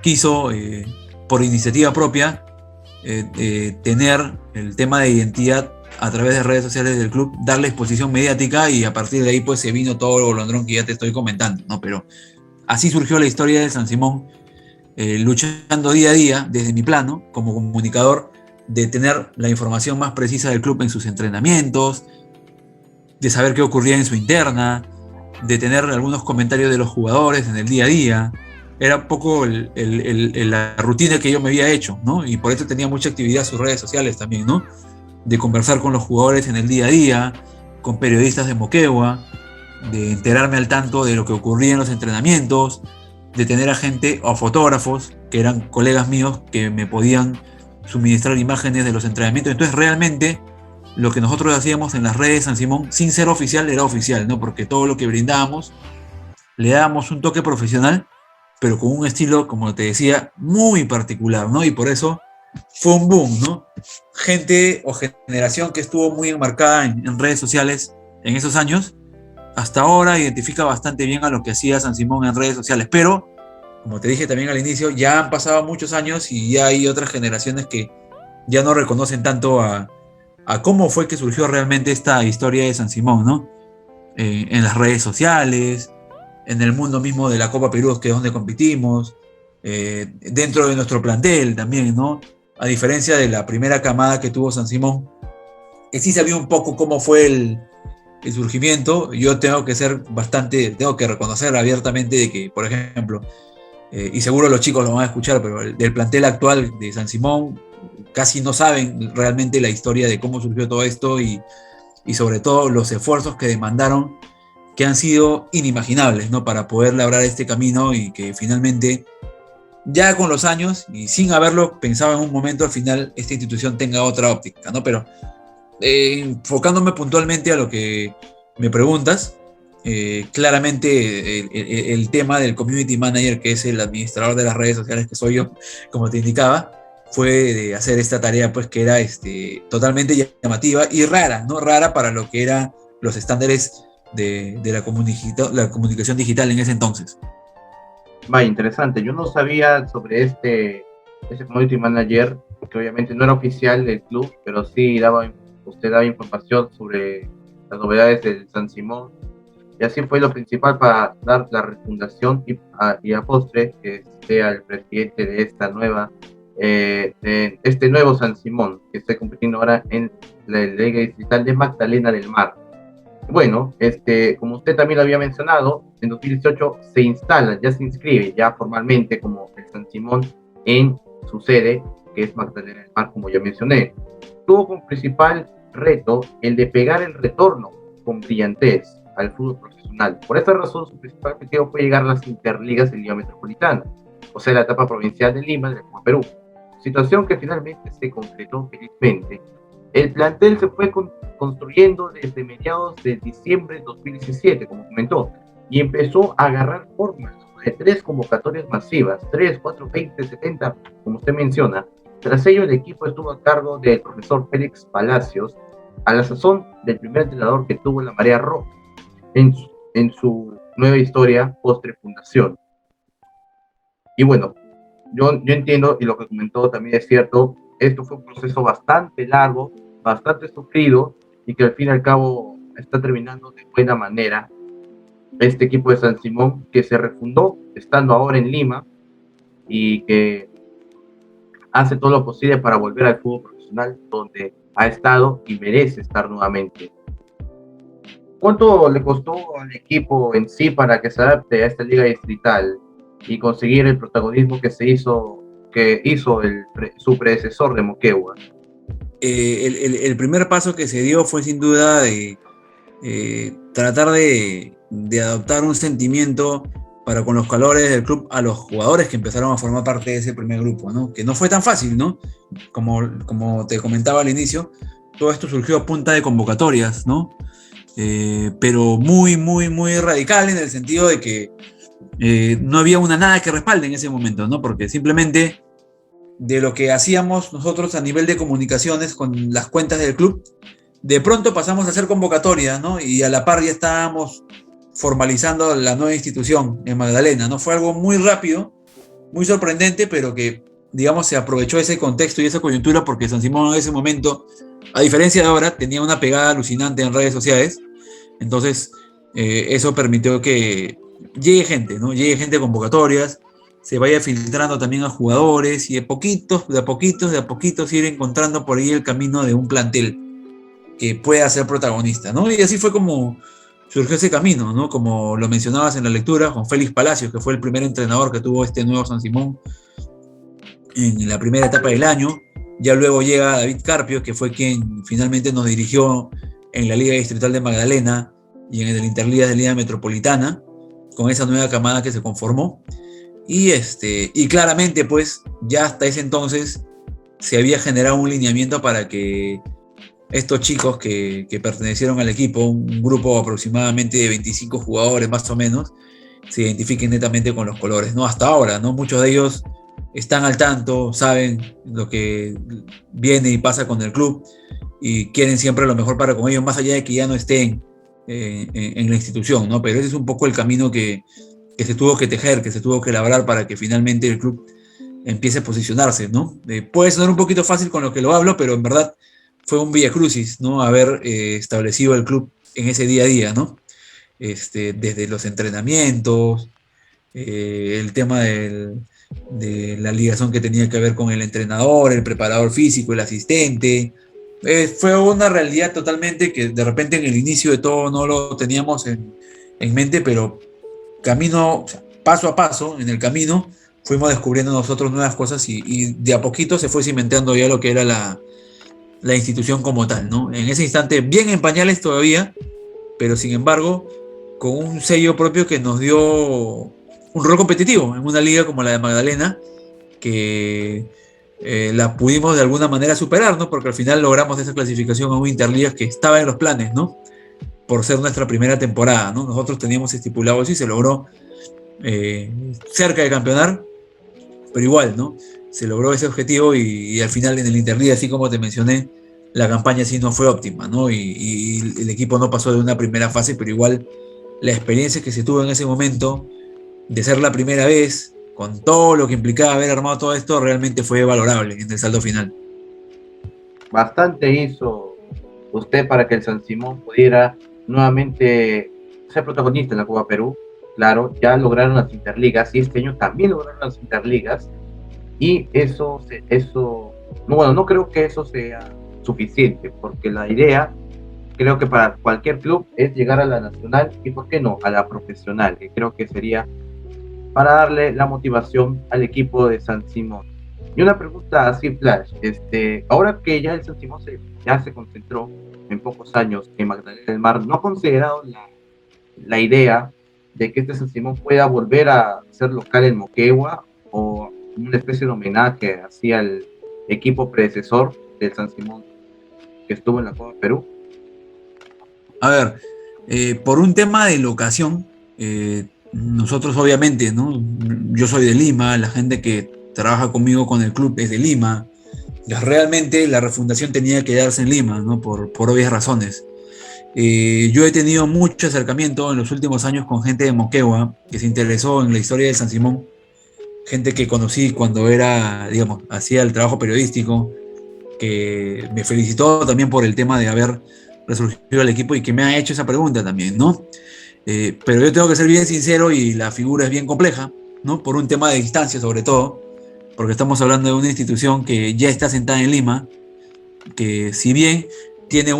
quiso, por iniciativa propia, tener el tema de identidad a través de redes sociales del club, darle exposición mediática, y a partir de ahí pues se vino todo el bolondrón que ya te estoy comentando, ¿no? Pero así surgió la historia de San Simón, luchando día a día desde mi plano como comunicador, de tener la información más precisa del club en sus entrenamientos, de saber qué ocurría en su interna, de tener algunos comentarios de los jugadores en el día a día. Era un poco la rutina que yo me había hecho, ¿no? Y por eso tenía mucha actividad en sus redes sociales también, ¿no? De conversar con los jugadores en el día a día, con periodistas de Moquegua, de enterarme al tanto de lo que ocurría en los entrenamientos, de tener a gente o fotógrafos que eran colegas míos que me podían suministrar imágenes de los entrenamientos. Entonces realmente lo que nosotros hacíamos en las redes de San Simón, sin ser oficial, era oficial, ¿no? Porque todo lo que brindábamos le dábamos un toque profesional, pero con un estilo, como te decía, muy particular, ¿no? Y por eso fue un boom, ¿no? Gente o generación que estuvo muy enmarcada en redes sociales en esos años, hasta ahora identifica bastante bien a lo que hacía San Simón en redes sociales. Pero, como te dije también al inicio, ya han pasado muchos años y ya hay otras generaciones que ya no reconocen tanto a cómo fue que surgió realmente esta historia de San Simón, ¿no? En las redes sociales, en el mundo mismo de la Copa Perú, que es donde competimos, dentro de nuestro plantel también, ¿no? A diferencia de la primera camada que tuvo San Simón, que sí sabía un poco cómo fue el surgimiento. Yo tengo que reconocer abiertamente de que, por ejemplo, y seguro los chicos lo van a escuchar, pero del plantel actual de San Simón, casi no saben realmente la historia de cómo surgió todo esto y sobre todo los esfuerzos que demandaron, que han sido inimaginables, ¿no? Para poder labrar este camino y que finalmente, ya con los años y sin haberlo pensado en un momento, al final esta institución tenga otra óptica, ¿no? Pero enfocándome puntualmente a lo que me preguntas, claramente el tema del community manager, que es el administrador de las redes sociales que soy yo, como te indicaba, fue de hacer esta tarea, pues que era totalmente llamativa y rara, ¿no? Rara para lo que eran los estándares de la comunicación digital en ese entonces. Vaya, interesante. Yo no sabía sobre este community manager, que obviamente no era oficial del club, pero sí usted daba información sobre las novedades del San Simón. Y así fue lo principal para dar la refundación y a postre que sea el presidente de este nuevo San Simón, que está compitiendo ahora en la Liga Distrital de Magdalena del Mar. Bueno, como usted también lo había mencionado, en 2018 se instala, ya se inscribe ya formalmente como el San Simón en su sede, que es Magdalena del Mar, como ya mencioné. Tuvo como principal reto el de pegar el retorno con brillantez al fútbol profesional. Por esta razón, su principal objetivo fue llegar a las interligas de Liga Metropolitana, o sea, la etapa provincial de Lima, de Copa Perú. Situación que finalmente se concretó felizmente. El plantel se fue construyendo desde mediados de diciembre de 2017, como comentó, y empezó a agarrar forma de 3 convocatorias masivas, 3, 4, 20, 70, como usted menciona. Tras ello, el equipo estuvo a cargo del profesor Félix Palacios, a la sazón del primer entrenador que tuvo la Marea Roja en su nueva historia post-refundación. Y bueno, yo entiendo, y lo que comentó también es cierto, esto fue un proceso bastante largo, bastante sufrido, y que al fin y al cabo está terminando de buena manera este equipo de San Simón, que se refundó estando ahora en Lima, y que hace todo lo posible para volver al fútbol profesional, donde ha estado y merece estar nuevamente. ¿Cuánto le costó al equipo en sí para que se adapte a esta liga distrital y conseguir el protagonismo que hizo su predecesor de Moquegua? El primer paso que se dio fue sin duda de tratar de adoptar un sentimiento para con los calores del club a los jugadores que empezaron a formar parte de ese primer grupo, ¿no? Que no fue tan fácil, ¿no? Como te comentaba al inicio, todo esto surgió a punta de convocatorias, ¿no? Pero muy, muy, muy radical en el sentido de que no había nada que respalde en ese momento, ¿no? Porque simplemente de lo que hacíamos nosotros a nivel de comunicaciones con las cuentas del club, de pronto pasamos a hacer convocatorias, ¿no? Y a la par ya estábamos formalizando la nueva institución en Magdalena, ¿no? Fue algo muy rápido, muy sorprendente, pero que, digamos, se aprovechó ese contexto y esa coyuntura porque San Simón en ese momento, a diferencia de ahora, tenía una pegada alucinante en redes sociales. Entonces, eso permitió que llegue gente, ¿no? Llegue gente a convocatorias, se vaya filtrando también a jugadores y de a poquitos ir encontrando por ahí el camino de un plantel que pueda ser protagonista, ¿no? Y así fue como surgió ese camino, ¿no? Como lo mencionabas en la lectura, con Félix Palacios, que fue el primer entrenador que tuvo este nuevo San Simón en la primera etapa del año. Ya luego llega David Carpio, que fue quien finalmente nos dirigió en la Liga Distrital de Magdalena y en el Interligas de Liga Metropolitana, con esa nueva camada que se conformó. Y claramente, pues, ya hasta ese entonces se había generado un lineamiento para que estos chicos que pertenecieron al equipo, un grupo aproximadamente de 25 jugadores más o menos, se identifiquen netamente con los colores, ¿no? Hasta ahora, ¿no? Muchos de ellos están al tanto, saben lo que viene y pasa con el club y quieren siempre lo mejor para con ellos, más allá de que ya no estén en la institución, ¿no? Pero ese es un poco el camino que se tuvo que tejer, que se tuvo que labrar para que finalmente el club empiece a posicionarse, ¿no? Puede sonar un poquito fácil con lo que lo hablo, pero en verdad fue un viacrucis, ¿no? Haber establecido el club en ese día a día, ¿no? Desde los entrenamientos, el tema de la ligación que tenía que ver con el entrenador, el preparador físico, el asistente. Fue una realidad totalmente que de repente en el inicio de todo no lo teníamos en mente, pero camino, o sea, paso a paso, en el camino, fuimos descubriendo nosotros nuevas cosas y de a poquito se fue cimentando ya lo que era la institución como tal, ¿no? En ese instante, bien en pañales todavía, pero sin embargo, con un sello propio que nos dio un rol competitivo en una liga como la de Magdalena, que la pudimos de alguna manera superar, ¿no? Porque al final logramos esa clasificación a un Interligas que estaba en los planes, ¿no? Por ser nuestra primera temporada, ¿no? Nosotros teníamos estipulado eso y se logró cerca de campeonar, pero igual, ¿no? Se logró ese objetivo y al final en el Interligas, así como te mencioné, la campaña sí no fue óptima, ¿no? Y el equipo no pasó de una primera fase, pero igual la experiencia que se tuvo en ese momento de ser la primera vez, con todo lo que implicaba haber armado todo esto, realmente fue valorable en el saldo final. Bastante hizo usted para que el San Simón pudiera nuevamente ser protagonista en la Copa Perú. Claro, ya lograron las Interligas y este año también lograron las Interligas. Y no creo que eso sea suficiente, porque la idea, creo que para cualquier club es llegar a la nacional y, ¿por qué no?, a la profesional, que creo que sería para darle la motivación al equipo de San Simón. Y una pregunta así, Flash, ahora que ya el San Simón ya se concentró en pocos años en Magdalena del Mar, ¿no ha considerado la idea de que este San Simón pueda volver a ser local en Moquegua, o una especie de homenaje hacia el equipo predecesor del San Simón que estuvo en la Copa Perú? A ver, por un tema de locación, nosotros obviamente, ¿no? Yo soy de Lima, la gente que trabaja conmigo con el club es de Lima. Realmente la refundación tenía que darse en Lima, ¿no? Por obvias razones. Yo he tenido mucho acercamiento en los últimos años con gente de Moquegua que se interesó en la historia de San Simón, gente que conocí cuando era, digamos, hacía el trabajo periodístico, que me felicitó también por el tema de haber resurgido al equipo y que me ha hecho esa pregunta también, ¿no? Pero yo tengo que ser bien sincero y la figura es bien compleja, ¿no? Por un tema de distancia sobre todo, porque estamos hablando de una institución que ya está sentada en Lima, que si bien tiene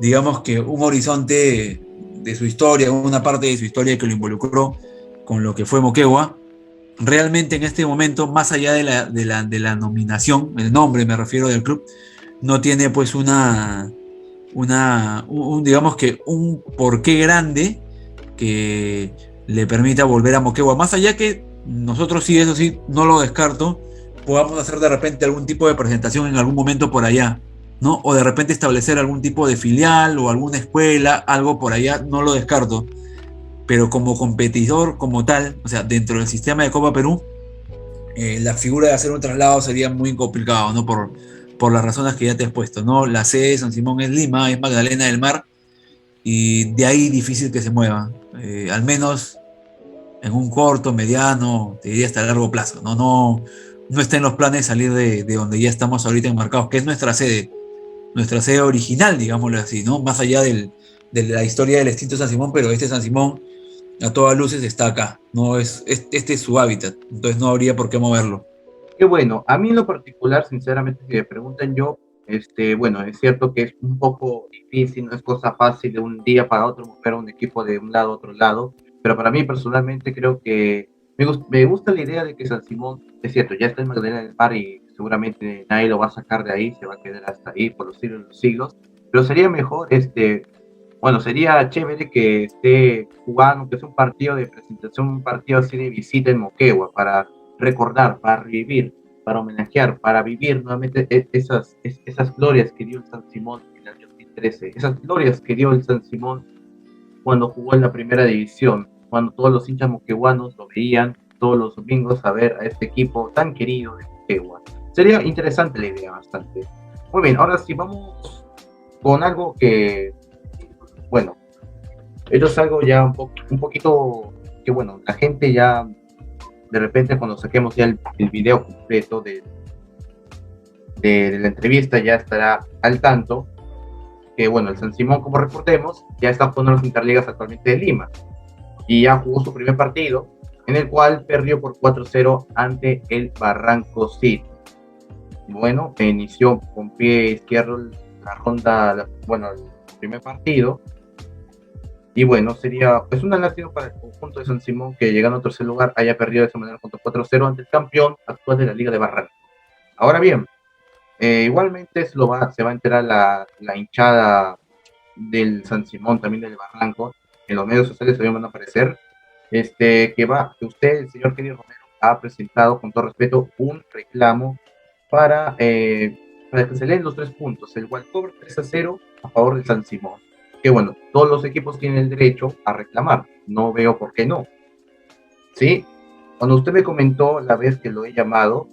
digamos que un horizonte de su historia, una parte de su historia que lo involucró con lo que fue Moquegua, realmente en este momento, más allá de la nominación, el nombre me refiero del club, no tiene pues digamos que un porqué grande que le permita volver a Moquegua. Más allá que nosotros sí, eso sí, no lo descarto, podamos hacer de repente algún tipo de presentación en algún momento por allá, ¿no? O de repente establecer algún tipo de filial o alguna escuela, algo por allá, no lo descarto. Pero como competidor como tal, o sea, dentro del sistema de Copa Perú, la figura de hacer un traslado sería muy complicado, ¿no? Por las razones que ya te he expuesto, ¿no? La sede de San Simón es Lima, es Magdalena del Mar, y de ahí difícil que se mueva, al menos en un corto, mediano, te diría hasta largo plazo, ¿no? No está en los planes salir de donde ya estamos ahorita enmarcados, que es nuestra sede original, digámoslo así, ¿no? Más allá de la historia del extinto San Simón, pero este San Simón a todas luces está acá, no este es su hábitat, entonces no habría por qué moverlo. Qué bueno, a mí en lo particular, sinceramente, si me preguntan yo, bueno, es cierto que es un poco difícil, no es cosa fácil de un día para otro mover a un equipo de un lado a otro lado, pero para mí personalmente creo que me gusta la idea de que San Simón, es cierto, ya está en Magdalena del Mar y seguramente nadie lo va a sacar de ahí, se va a quedar hasta ahí por los siglos de los siglos, pero sería mejor, bueno, sería chévere que esté jugando, que es un partido de presentación, un partido así de visita en Moquegua, para recordar, para revivir, para homenajear, para vivir nuevamente esas glorias que dio el San Simón en el año 2013, esas glorias que dio el San Simón cuando jugó en la primera división, cuando todos los hinchas moqueguanos lo veían todos los domingos a ver a este equipo tan querido de Moquegua. Sería interesante la idea, bastante. Muy bien, ahora sí vamos con algo que, bueno, esto es algo ya un poquito que, bueno, la gente ya de repente cuando saquemos ya el video completo de la entrevista ya estará al tanto que, bueno, el San Simón, como recordemos, ya está jugando las Interligas actualmente de Lima y ya jugó su primer partido, en el cual perdió por 4-0 ante el Barranco City. Bueno, inició con pie izquierdo la ronda, bueno, el primer partido, Y bueno, es una lástima para el conjunto de San Simón que llegando a tercer lugar haya perdido de esa manera contra 4-0 ante el campeón actual de la Liga de Barranco. Ahora bien, igualmente se va a enterar la hinchada del San Simón, también del Barranco, en los medios sociales también van a aparecer, que usted, el señor Kenny Romero, ha presentado con todo respeto un reclamo para, para que se leen los 3 puntos, el walkover 3-0 a favor del San Simón. Que bueno, todos los equipos tienen el derecho a reclamar, no veo por qué no. ¿Sí? Cuando usted me comentó la vez que lo he llamado,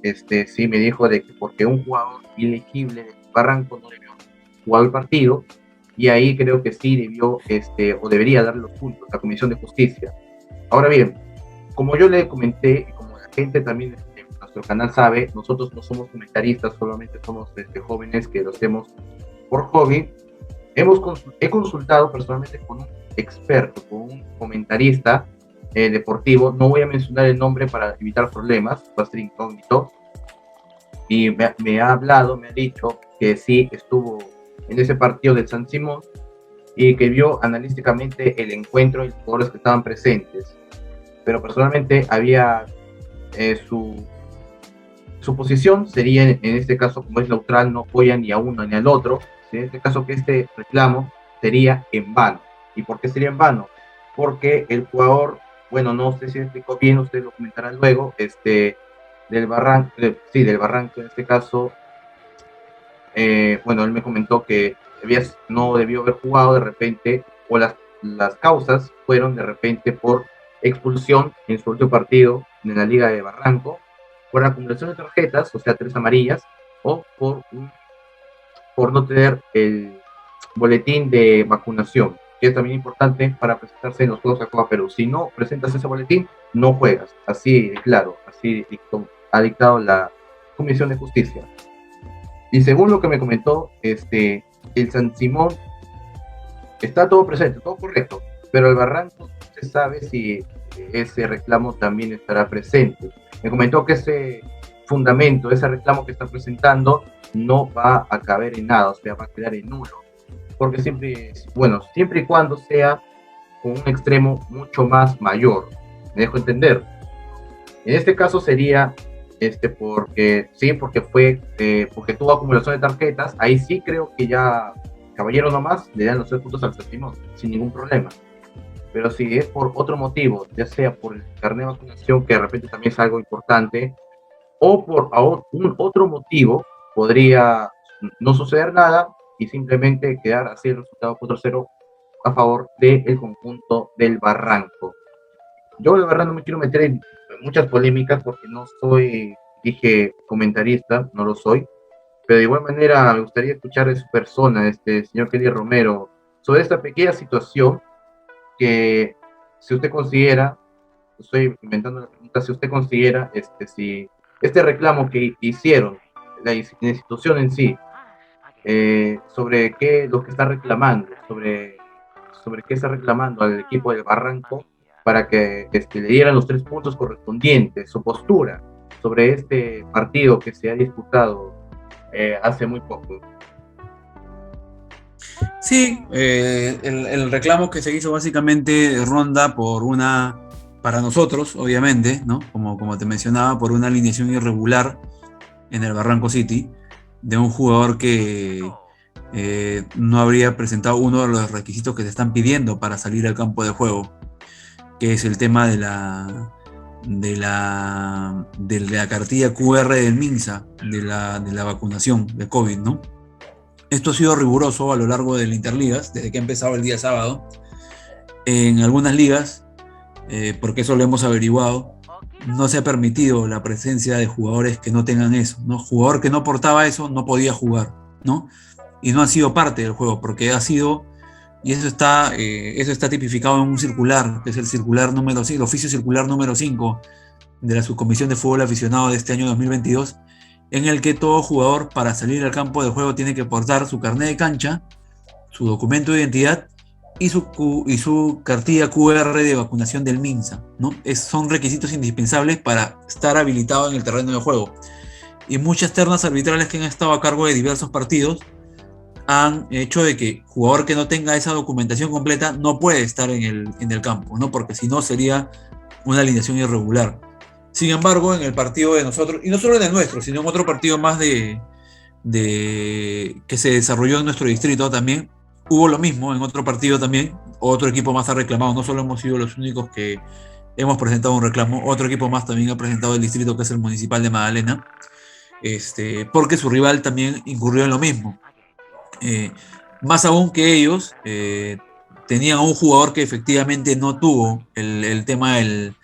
sí me dijo de que porque un jugador ilegible de Barranco no debió jugar el partido, y ahí creo que sí debió, o debería darle los puntos a la Comisión de Justicia. Ahora bien, como yo le comenté, y como la gente también en nuestro canal sabe, nosotros no somos comentaristas, solamente somos jóvenes que lo hacemos por hobby. He consultado personalmente con un experto, con un comentarista deportivo, no voy a mencionar el nombre para evitar problemas, va a ser incógnito, y me ha hablado, me ha dicho que sí estuvo en ese partido del San Simón y que vio analíticamente el encuentro y los jugadores que estaban presentes, pero personalmente había su posición sería en este caso, como es neutral, no apoya ni a uno ni al otro, en este caso que este reclamo sería en vano. ¿Y por qué sería en vano? Porque el jugador, bueno, no sé si explicó bien, usted lo comentará luego, del Barranco, del Barranco en este caso, bueno, él me comentó que no debió haber jugado de repente, o las causas fueron de repente por expulsión en su último partido en la Liga de Barranco, por acumulación de tarjetas, o sea, 3 amarillas, o por no tener el boletín de vacunación, que es también importante para presentarse en los Juegos de Copa Perú. Si no presentas ese boletín, no juegas. Así, claro, así ha dictado la Comisión de Justicia. Y según lo que me comentó, el San Simón está todo presente, todo correcto, pero el Barranco no se sabe si ese reclamo también estará presente. Me comentó que ese fundamento, ese reclamo que está presentando, no va a caber en nada, o sea, va a quedar en nulo, porque siempre y cuando sea con un extremo mucho más mayor, me dejo entender. En este caso sería porque tuvo acumulación de tarjetas, ahí sí creo que ya caballero nomás le dan los 3 puntos al Simón, sin ningún problema. Pero si es por otro motivo, ya sea por el carnet de vacunación, que de repente también es algo importante, o por un otro motivo, podría no suceder nada y simplemente quedar así el resultado 4-0 a favor del conjunto del Barranco. Yo de verdad no me quiero meter en muchas polémicas porque no soy, comentarista, no lo soy, pero de igual manera me gustaría escuchar de su persona, señor Kenny Romero, sobre esta pequeña situación que si usted considera, estoy inventando la pregunta, si usted considera si este reclamo que hicieron la institución en sí, sobre qué lo que está reclamando, sobre qué está reclamando al equipo del Barranco para que le dieran los 3 puntos correspondientes, su postura sobre este partido que se ha disputado hace muy poco. Sí, el reclamo que se hizo básicamente ronda por para nosotros, obviamente, ¿no? Como te mencionaba, por una alineación irregular en el Barranco City de un jugador que no habría presentado uno de los requisitos que se están pidiendo para salir al campo de juego, que es el tema de la cartilla QR del MINSA, de la vacunación de COVID, ¿no? Esto ha sido riguroso a lo largo del Interligas, desde que ha empezado el día sábado. En algunas ligas, porque eso lo hemos averiguado, no se ha permitido la presencia de jugadores que no tengan eso, ¿no? Jugador que no portaba eso no podía jugar, ¿no? Y no ha sido parte del juego, porque ha sido, y eso está tipificado en un circular, que es el circular número 5, el oficio circular número 5 de la Subcomisión de Fútbol Aficionado de este año 2022, en el que todo jugador para salir al campo de juego tiene que portar su carnet de cancha, su documento de identidad y su cartilla QR de vacunación del MINSA, ¿no? Son requisitos indispensables para estar habilitado en el terreno de juego. Y muchas ternas arbitrales que han estado a cargo de diversos partidos han hecho de que jugador que no tenga esa documentación completa no puede estar en el campo, ¿no? Porque si no sería una alineación irregular. Sin embargo, en el partido de nosotros, y no solo en el nuestro, sino en otro partido más que se desarrolló en nuestro distrito también, hubo lo mismo en otro partido también, otro equipo más ha reclamado, no solo hemos sido los únicos que hemos presentado un reclamo, otro equipo más también ha presentado el distrito, que es el Municipal de Magdalena, porque su rival también incurrió en lo mismo. Más aún que ellos, tenían a un jugador que efectivamente no tuvo el tema del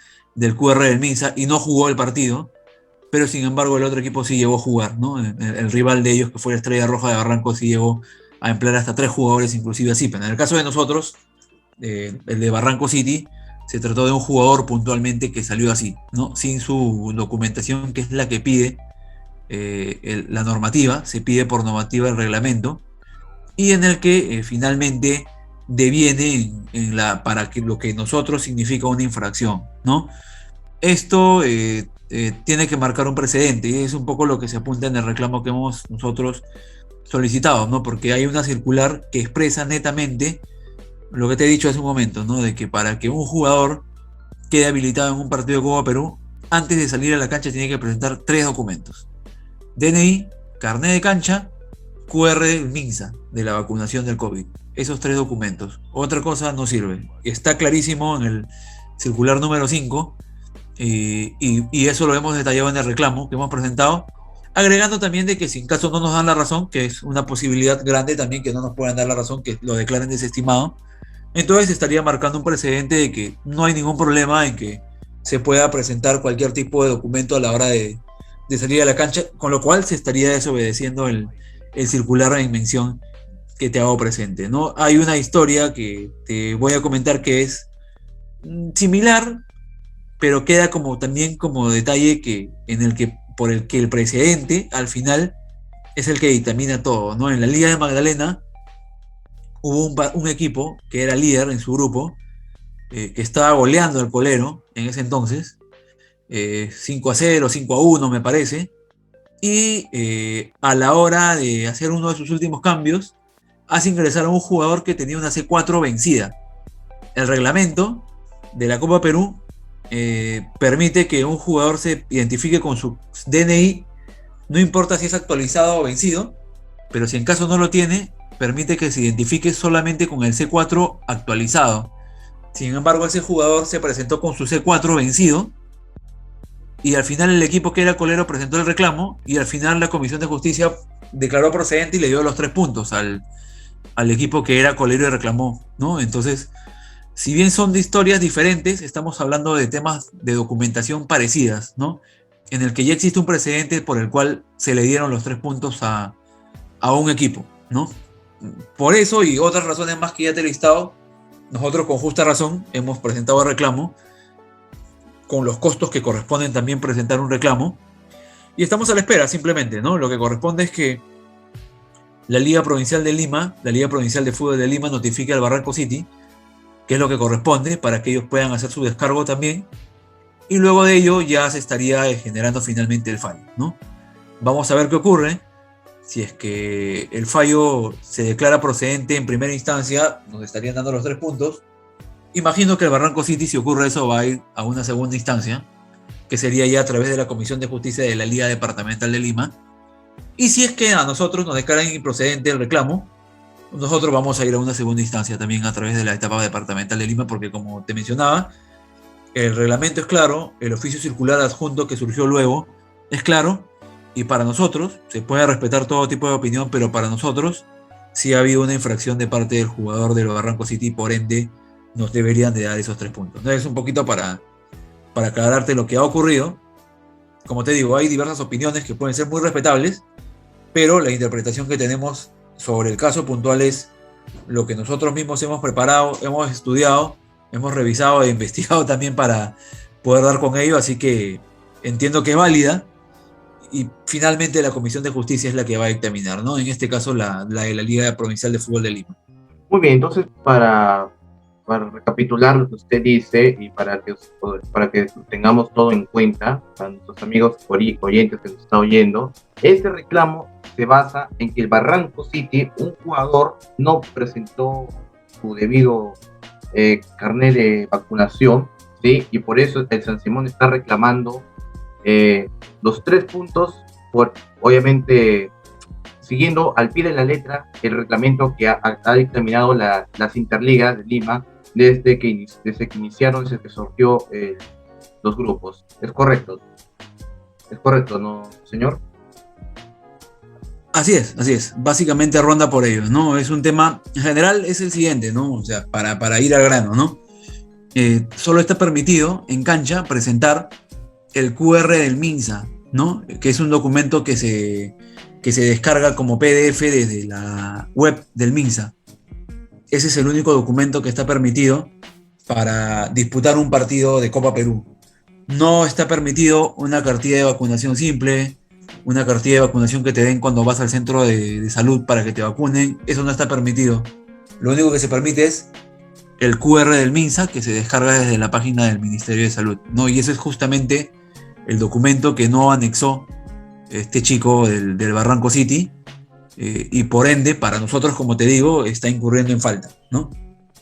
QR del Minsa y no jugó el partido, pero sin embargo el otro equipo sí llegó a jugar, ¿no? El rival de ellos, que fue la Estrella Roja de Barranco, sí llegó a emplear hasta 3 jugadores, inclusive así. Pero en el caso de nosotros, el de Barranco City, se trató de un jugador puntualmente que salió así, ¿no? Sin su documentación, que es la que pide la normativa, se pide por normativa el reglamento, y en el que finalmente deviene para que lo que nosotros significa una infracción, ¿no? Esto tiene que marcar un precedente, y es un poco lo que se apunta en el reclamo que hemos nosotros solicitado, ¿no? Porque hay una circular que expresa netamente lo que te he dicho hace un momento, ¿no? De que para que un jugador quede habilitado en un partido de Copa Perú, antes de salir a la cancha tiene que presentar 3 documentos: DNI, carnet de cancha, QR del MINSA, de la vacunación del COVID. Esos 3 documentos. Otra cosa no sirve. Está clarísimo en el circular número 5, y eso lo hemos detallado en el reclamo que hemos presentado, agregando también de que si en caso no nos dan la razón, que es una posibilidad grande también que no nos puedan dar la razón, que lo declaren desestimado, entonces estaría marcando un precedente de que no hay ningún problema en que se pueda presentar cualquier tipo de documento a la hora de salir a la cancha, con lo cual se estaría desobedeciendo el circular en mención que te hago presente, ¿no? Hay una historia que te voy a comentar que es similar, pero queda como también como detalle por el que el precedente al final es el que dictamina todo, ¿no? En la Liga de Magdalena hubo un equipo que era líder en su grupo, que estaba goleando al Colero en ese entonces, 5-0, 5-1 me parece, y a la hora de hacer uno de sus últimos cambios, hace ingresar a un jugador que tenía una C4 vencida. El reglamento de la Copa Perú permite que un jugador se identifique con su DNI, no importa si es actualizado o vencido, pero si en caso no lo tiene, permite que se identifique solamente con el C4 actualizado. Sin embargo, ese jugador se presentó con su C4 vencido, y al final el equipo que era colero presentó el reclamo, y al final la Comisión de Justicia declaró procedente y le dio los 3 puntos al equipo que era colero y reclamó, ¿no? Entonces, si bien son de historias diferentes, estamos hablando de temas de documentación parecidas, ¿no? En el que ya existe un precedente por el cual se le dieron los 3 puntos a un equipo, ¿no? Por eso y otras razones más que ya te he listado, nosotros con justa razón hemos presentado el reclamo, con los costos que corresponden también presentar un reclamo, y estamos a la espera simplemente, ¿no? Lo que corresponde es que la Liga Provincial de Lima, la Liga Provincial de Fútbol de Lima, notifique al Barranco City qué es lo que corresponde para que ellos puedan hacer su descargo también, y luego de ello ya se estaría generando finalmente el fallo, ¿no? Vamos a ver qué ocurre. Si es que el fallo se declara procedente en primera instancia, nos estarían dando los 3 puntos. Imagino que el Barranco City, si ocurre eso, va a ir a una segunda instancia, que sería ya a través de la Comisión de Justicia de la Liga Departamental de Lima. Y si es que a nosotros nos declaran improcedente el reclamo, nosotros vamos a ir a una segunda instancia también a través de la etapa departamental de Lima, porque como te mencionaba, el reglamento es claro, el oficio circular adjunto que surgió luego es claro, y para nosotros, se puede respetar todo tipo de opinión, pero para nosotros sí ha habido una infracción de parte del jugador del Barranco City, por ende nos deberían de dar esos 3 puntos. Entonces, un poquito para aclararte lo que ha ocurrido. Como te digo, hay diversas opiniones que pueden ser muy respetables, pero la interpretación que tenemos sobre el caso puntual es lo que nosotros mismos hemos preparado, hemos estudiado, hemos revisado e investigado también para poder dar con ello, así que entiendo que es válida, y finalmente la Comisión de Justicia es la que va a dictaminar, ¿no? En este caso la de la Liga Provincial de Fútbol de Lima. Muy bien, entonces para recapitular lo que usted dice y para que tengamos todo en cuenta, para nuestros amigos oyentes que nos están oyendo, este reclamo se basa en que el Barranco City, un jugador, no presentó su debido carnet de vacunación, ¿sí? Y por eso el San Simón está reclamando los 3 puntos, por, obviamente, siguiendo al pie de la letra el reglamento que ha dictaminado las Interligas de Lima desde que iniciaron, desde que surgió los grupos. Es correcto, ¿no, señor? Así es. Básicamente ronda por ello, ¿no? Es un tema, en general, es el siguiente, ¿no? O sea, para ir al grano, ¿no? Solo está permitido en cancha presentar el QR del MINSA, ¿no? Que es un documento que se descarga como PDF desde la web del MINSA. Ese es el único documento que está permitido para disputar un partido de Copa Perú. No está permitido una cartilla de vacunación simple, una cartilla de vacunación que te den cuando vas al centro de salud para que te vacunen. Eso no está permitido. Lo único que se permite es el QR del MINSA, que se descarga desde la página del Ministerio de Salud, ¿no? Y ese es justamente el documento que no anexó este chico del Barranco City, y por ende, para nosotros, como te digo, está incurriendo en falta, ¿no?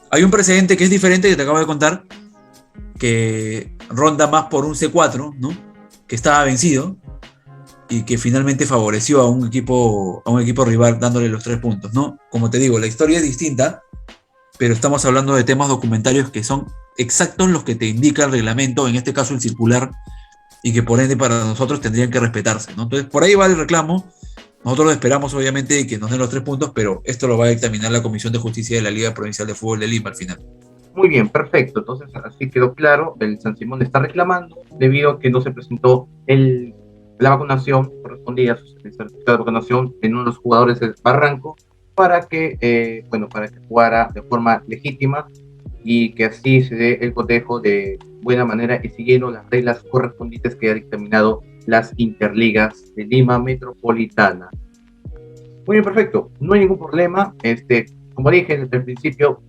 Hay un precedente que es diferente, que te acabo de contar, que ronda más por un C4, ¿no? Que estaba vencido y que finalmente favoreció a un equipo rival dándole los 3 puntos, ¿no? Como te digo, la historia es distinta, pero estamos hablando de temas documentarios que son exactos los que te indica el reglamento, en este caso el circular, y que por ende para nosotros tendrían que respetarse, ¿no? Entonces, por ahí va el reclamo. Nosotros esperamos, obviamente, que nos den los 3 puntos, pero esto lo va a dictaminar la Comisión de Justicia de la Liga Provincial de Fútbol de Lima al final. Muy bien, perfecto. Entonces, así quedó claro. El San Simón está reclamando debido a que no se presentó la vacunación correspondía a su certificado de vacunación en uno de los jugadores del Barranco para que jugara de forma legítima y que así se dé el cotejo de buena manera y siguiendo las reglas correspondientes que ha dictaminado las Interligas de Lima Metropolitana. Muy bien, perfecto. No hay ningún problema. Como dije desde el principio,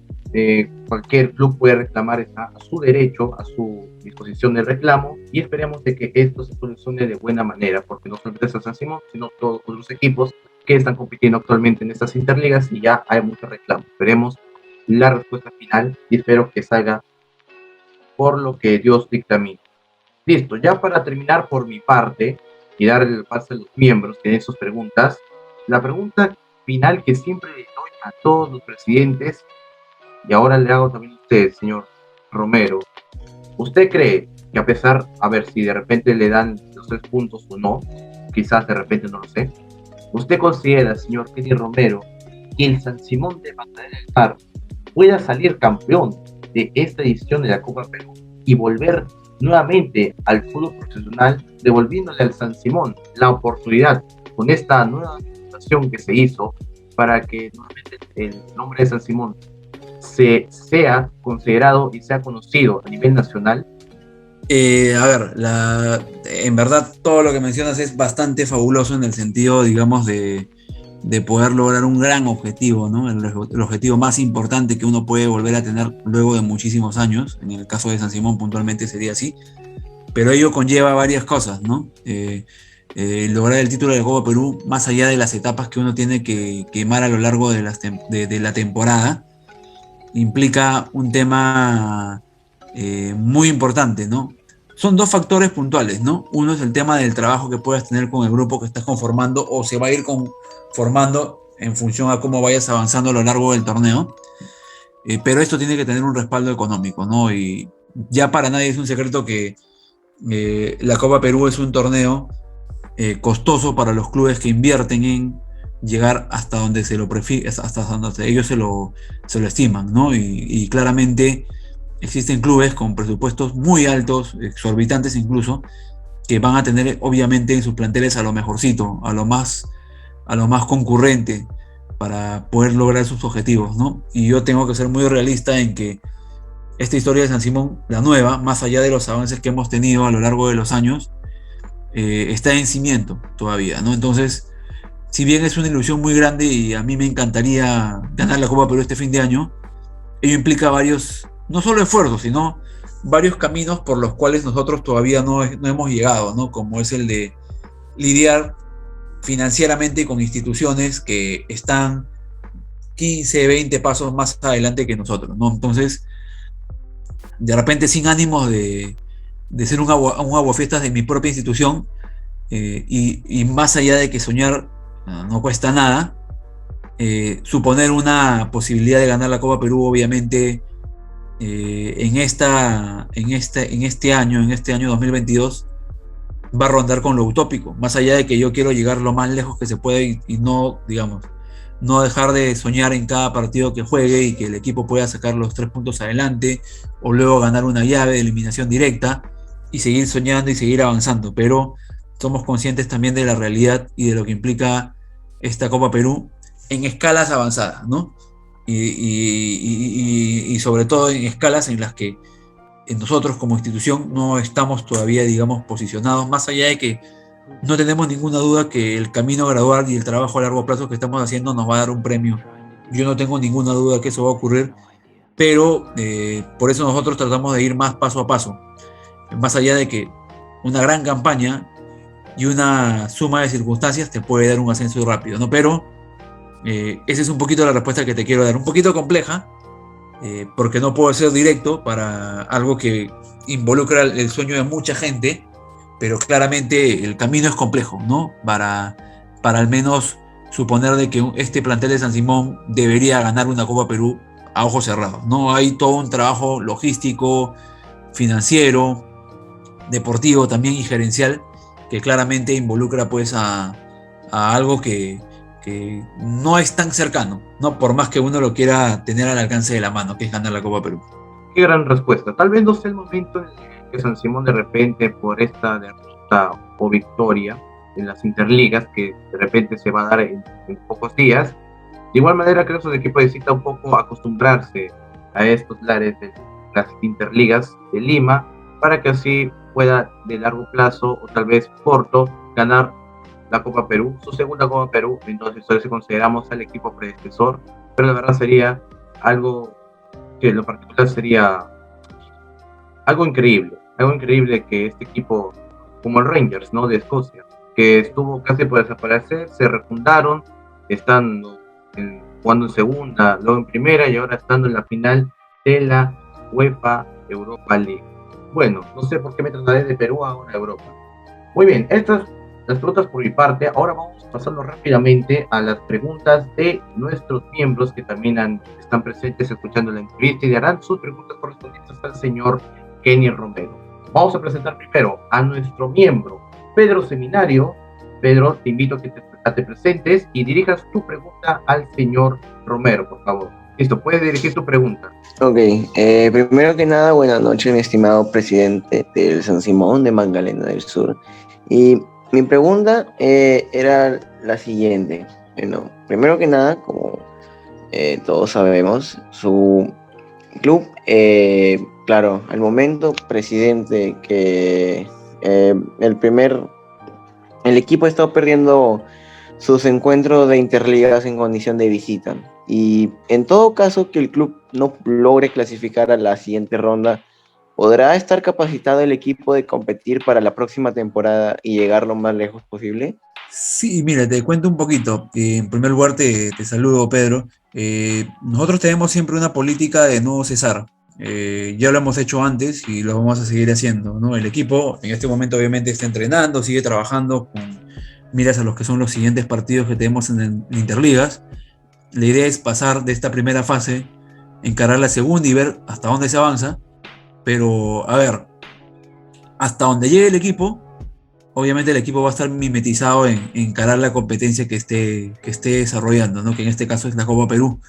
cualquier club puede reclamar, está a su derecho, a su disposición de reclamo, y esperemos de que esto se solucione de buena manera, porque no solamente San Simón, sino todos los equipos que están compitiendo actualmente en estas interligas y ya hay muchos reclamos. Esperemos la respuesta final y espero que salga por lo que Dios dictamine. Listo, ya para terminar por mi parte y darle el paso a los miembros que tienen sus preguntas, la pregunta final que siempre le doy a todos los presidentes, y ahora le hago también a usted, señor Romero. ¿Usted cree que a pesar, a ver si de repente le dan los 3 puntos o no, quizás de repente no lo sé, usted considera, señor Kenny Romero, que el San Simón de Batalla del Mar pueda salir campeón de esta edición de la Copa Perú y volver nuevamente al fútbol profesional, devolviéndole al San Simón la oportunidad con esta nueva situación que se hizo para que nuevamente el nombre de San Simón sea considerado y sea conocido a nivel nacional? En verdad todo lo que mencionas es bastante fabuloso en el sentido, digamos, de poder lograr un gran objetivo, ¿no? El objetivo más importante que uno puede volver a tener luego de muchísimos años. En el caso de San Simón puntualmente sería así, pero ello conlleva varias cosas, ¿no? Lograr el título de la Copa Perú, más allá de las etapas que uno tiene que quemar a lo largo de la temporada, implica un tema muy importante, ¿no? Son 2 factores puntuales, ¿no? Uno es el tema del trabajo que puedas tener con el grupo que estás conformando o se va a ir formando en función a cómo vayas avanzando a lo largo del torneo, pero esto tiene que tener un respaldo económico, ¿no? Y ya para nadie es un secreto que la Copa Perú es un torneo costoso para los clubes que invierten en llegar hasta donde hasta donde ellos se lo estiman, ¿no? Y claramente existen clubes con presupuestos muy altos, exorbitantes incluso, que van a tener obviamente en sus planteles a lo mejorcito, a lo más concurrente para poder lograr sus objetivos, ¿no? Y yo tengo que ser muy realista en que esta historia de San Simón, la nueva, más allá de los avances que hemos tenido a lo largo de los años, está en cimiento todavía, ¿no? Entonces, si bien es una ilusión muy grande y a mí me encantaría ganar la Copa Perú este fin de año, ello implica varios, no solo esfuerzos, sino varios caminos por los cuales nosotros todavía no hemos llegado, ¿no? Como es el de lidiar financieramente con instituciones que están 15, 20 pasos más adelante que nosotros, ¿no? Entonces, de repente, sin ánimos de ser un aguafiestas de mi propia institución, y más allá de que soñar no cuesta nada, suponer una posibilidad de ganar la Copa Perú, obviamente, en este año 2022, va a rondar con lo utópico, más allá de que yo quiero llegar lo más lejos que se puede y no, digamos, no dejar de soñar en cada partido que juegue y que el equipo pueda sacar los 3 puntos adelante o luego ganar una llave de eliminación directa y seguir soñando y seguir avanzando, pero somos conscientes también de la realidad y de lo que implica esta Copa Perú en escalas avanzadas, ¿no? Y sobre todo en escalas en las que nosotros como institución no estamos todavía, digamos, posicionados, más allá de que no tenemos ninguna duda que el camino gradual y el trabajo a largo plazo que estamos haciendo nos va a dar un premio. Yo no tengo ninguna duda que eso va a ocurrir, pero por eso nosotros tratamos de ir más paso a paso, más allá de que una gran campaña y una suma de circunstancias te puede dar un ascenso rápido, ¿no? Pero esa es un poquito la respuesta que te quiero dar, un poquito compleja, porque no puedo ser directo para algo que involucra el sueño de mucha gente, pero claramente el camino es complejo, ¿no? Para al menos suponer de que este plantel de San Simón debería ganar una Copa Perú a ojos cerrados, ¿no? Hay todo un trabajo logístico, financiero, deportivo también y gerencial que claramente involucra pues a algo que no es tan cercano, ¿no? Por más que uno lo quiera tener al alcance de la mano, que es ganar la Copa Perú. Qué gran respuesta. Tal vez no sea el momento en el que San Simón de repente por esta derrota o victoria en las interligas que de repente se va a dar en pocos días. De igual manera creo que el equipo necesita un poco acostumbrarse a estos lares de las interligas de Lima para que así pueda de largo plazo o tal vez corto ganar la Copa Perú, su segunda Copa Perú. Entonces si consideramos al equipo predecesor, pero la verdad sería algo que en lo particular sería algo increíble que este equipo como el Rangers, ¿no? De Escocia, que estuvo casi por desaparecer, se refundaron, están jugando en segunda, luego en primera y ahora estando en la final de la UEFA Europa League. Bueno, no sé por qué me trasladé de Perú a ahora Europa. Muy bien, estas las preguntas por mi parte. Ahora vamos pasando rápidamente a las preguntas de nuestros miembros que también están presentes escuchando la entrevista y harán sus preguntas correspondientes al señor Kenny Romero. Vamos a presentar primero a nuestro miembro, Pedro Seminario. Pedro, te invito a que te presentes y dirijas tu pregunta al señor Romero, por favor. Listo, puedes dirigir tu pregunta. Ok, primero que nada, buenas noches, mi estimado presidente del San Simón de Magdalena del Sur. Y mi pregunta era la siguiente. Bueno, primero que nada, como todos sabemos, su club, claro, al momento, presidente, que el equipo ha estado perdiendo sus encuentros de interligas en condición de visita. Y en todo caso que el club no logre clasificar a la siguiente ronda, ¿podrá estar capacitado el equipo de competir para la próxima temporada y llegar lo más lejos posible? Sí, mira, te cuento un poquito. En primer lugar, te saludo, Pedro. Nosotros tenemos siempre una política de no cesar. Ya lo hemos hecho antes y lo vamos a seguir haciendo, ¿no? El equipo en este momento obviamente está entrenando, sigue trabajando con miras a los que son los siguientes partidos que tenemos en Interligas. La idea es pasar de esta primera fase, encarar la segunda y ver hasta dónde se avanza. Pero, a ver, hasta donde llegue el equipo, obviamente el equipo va a estar mimetizado en encarar la competencia que esté desarrollando, ¿no? Que en este caso es la Copa Perú.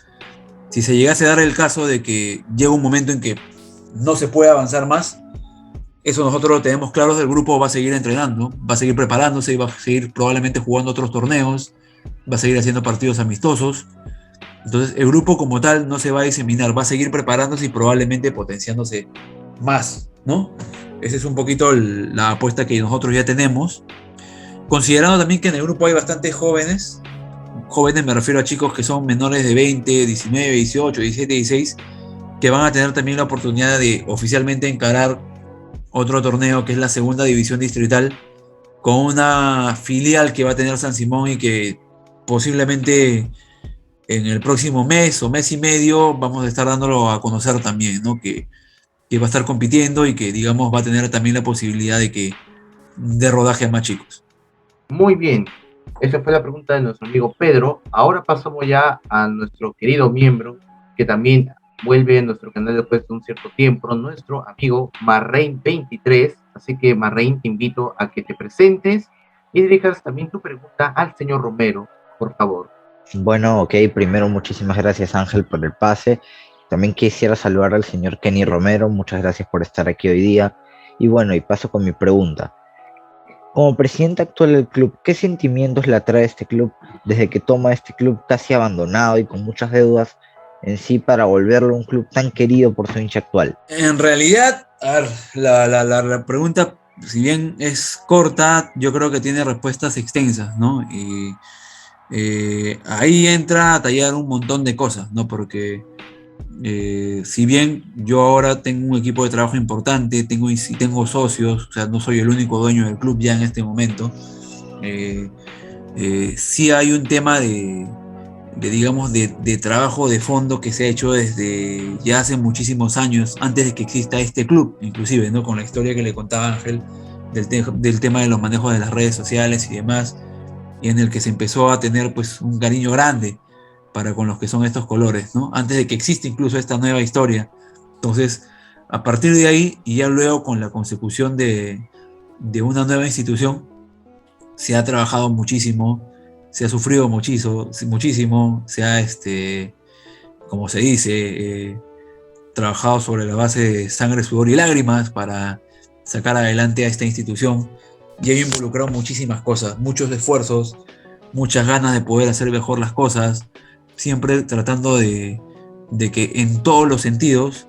Si se llegase a dar el caso de que llega un momento en que no se puede avanzar más, eso nosotros lo tenemos claro, el grupo va a seguir entrenando, va a seguir preparándose y va a seguir probablemente jugando otros torneos, va a seguir haciendo partidos amistosos. Entonces el grupo como tal no se va a diseminar, va a seguir preparándose y probablemente potenciándose más, ¿no? Esa es un poquito la apuesta que nosotros ya tenemos, considerando también que en el grupo hay bastantes jóvenes me refiero a chicos que son menores de 20, 19, 18, 17, 16, que van a tener también la oportunidad de oficialmente encarar otro torneo que es la segunda división distrital con una filial que va a tener San Simón y que posiblemente en el próximo mes o mes y medio vamos a estar dándolo a conocer también, ¿no? Que va a estar compitiendo y que, digamos, va a tener también la posibilidad de rodaje a más chicos. Muy bien, esa fue la pregunta de nuestro amigo Pedro. Ahora pasamos ya a nuestro querido miembro, que también vuelve a nuestro canal después de un cierto tiempo, nuestro amigo Marrain23. Así que, Marrain, te invito a que te presentes y dirijas también tu pregunta al señor Romero, por favor. Bueno, ok, primero muchísimas gracias Ángel por el pase. También quisiera saludar al señor Kenny Romero, muchas gracias por estar aquí hoy día. Y bueno, y paso con mi pregunta. Como presidente actual del club, ¿qué sentimientos le atrae a este club desde que toma este club casi abandonado y con muchas deudas en sí para volverlo un club tan querido por su hincha actual? En realidad, a ver, la pregunta, si bien es corta, yo creo que tiene respuestas extensas, ¿no? Y ahí entra a tallar un montón de cosas, ¿no? Porque si bien yo ahora tengo un equipo de trabajo importante, tengo socios, o sea, no soy el único dueño del club ya en este momento, sí hay un tema digamos, de trabajo de fondo que se ha hecho desde ya hace muchísimos años, antes de que exista este club, inclusive, ¿no? Con la historia que le contaba Ángel del tema de los manejos de las redes sociales y demás, y en el que se empezó a tener pues un cariño grande para con los que son estos colores, ¿no? Antes de que exista incluso esta nueva historia. Entonces, a partir de ahí, y ya luego con la consecución de una nueva institución, se ha trabajado muchísimo, se ha sufrido muchísimo, se ha, como se dice, trabajado sobre la base de sangre, sudor y lágrimas para sacar adelante a esta institución, y ha involucrado muchísimas cosas, muchos esfuerzos, muchas ganas de poder hacer mejor las cosas, siempre tratando de que en todos los sentidos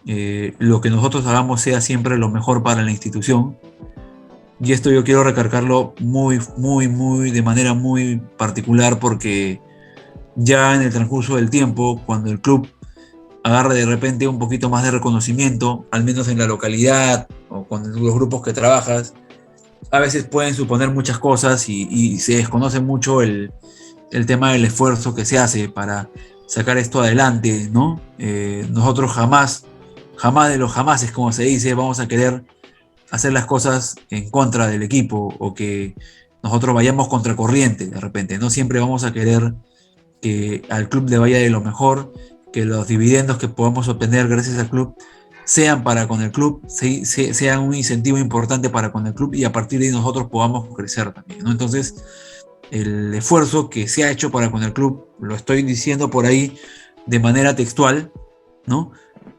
lo que nosotros hagamos sea siempre lo mejor para la institución. Y esto yo quiero recargarlo de manera muy particular, porque ya en el transcurso del tiempo, cuando el club agarre de repente un poquito más de reconocimiento, al menos en la localidad o con los grupos que trabajas, a veces pueden suponer muchas cosas y se desconoce mucho el tema del esfuerzo que se hace para sacar esto adelante, ¿no? Nosotros jamás de los jamases, como se dice, vamos a querer hacer las cosas en contra del equipo o que nosotros vayamos contracorriente de repente. No siempre vamos a querer que al club le vaya de lo mejor, que los dividendos que podamos obtener gracias al club sean para con el club, sean un incentivo importante para con el club, y a partir de ahí nosotros podamos crecer también, ¿no? Entonces, el esfuerzo que se ha hecho para con el club, lo estoy diciendo por ahí de manera textual, ¿no?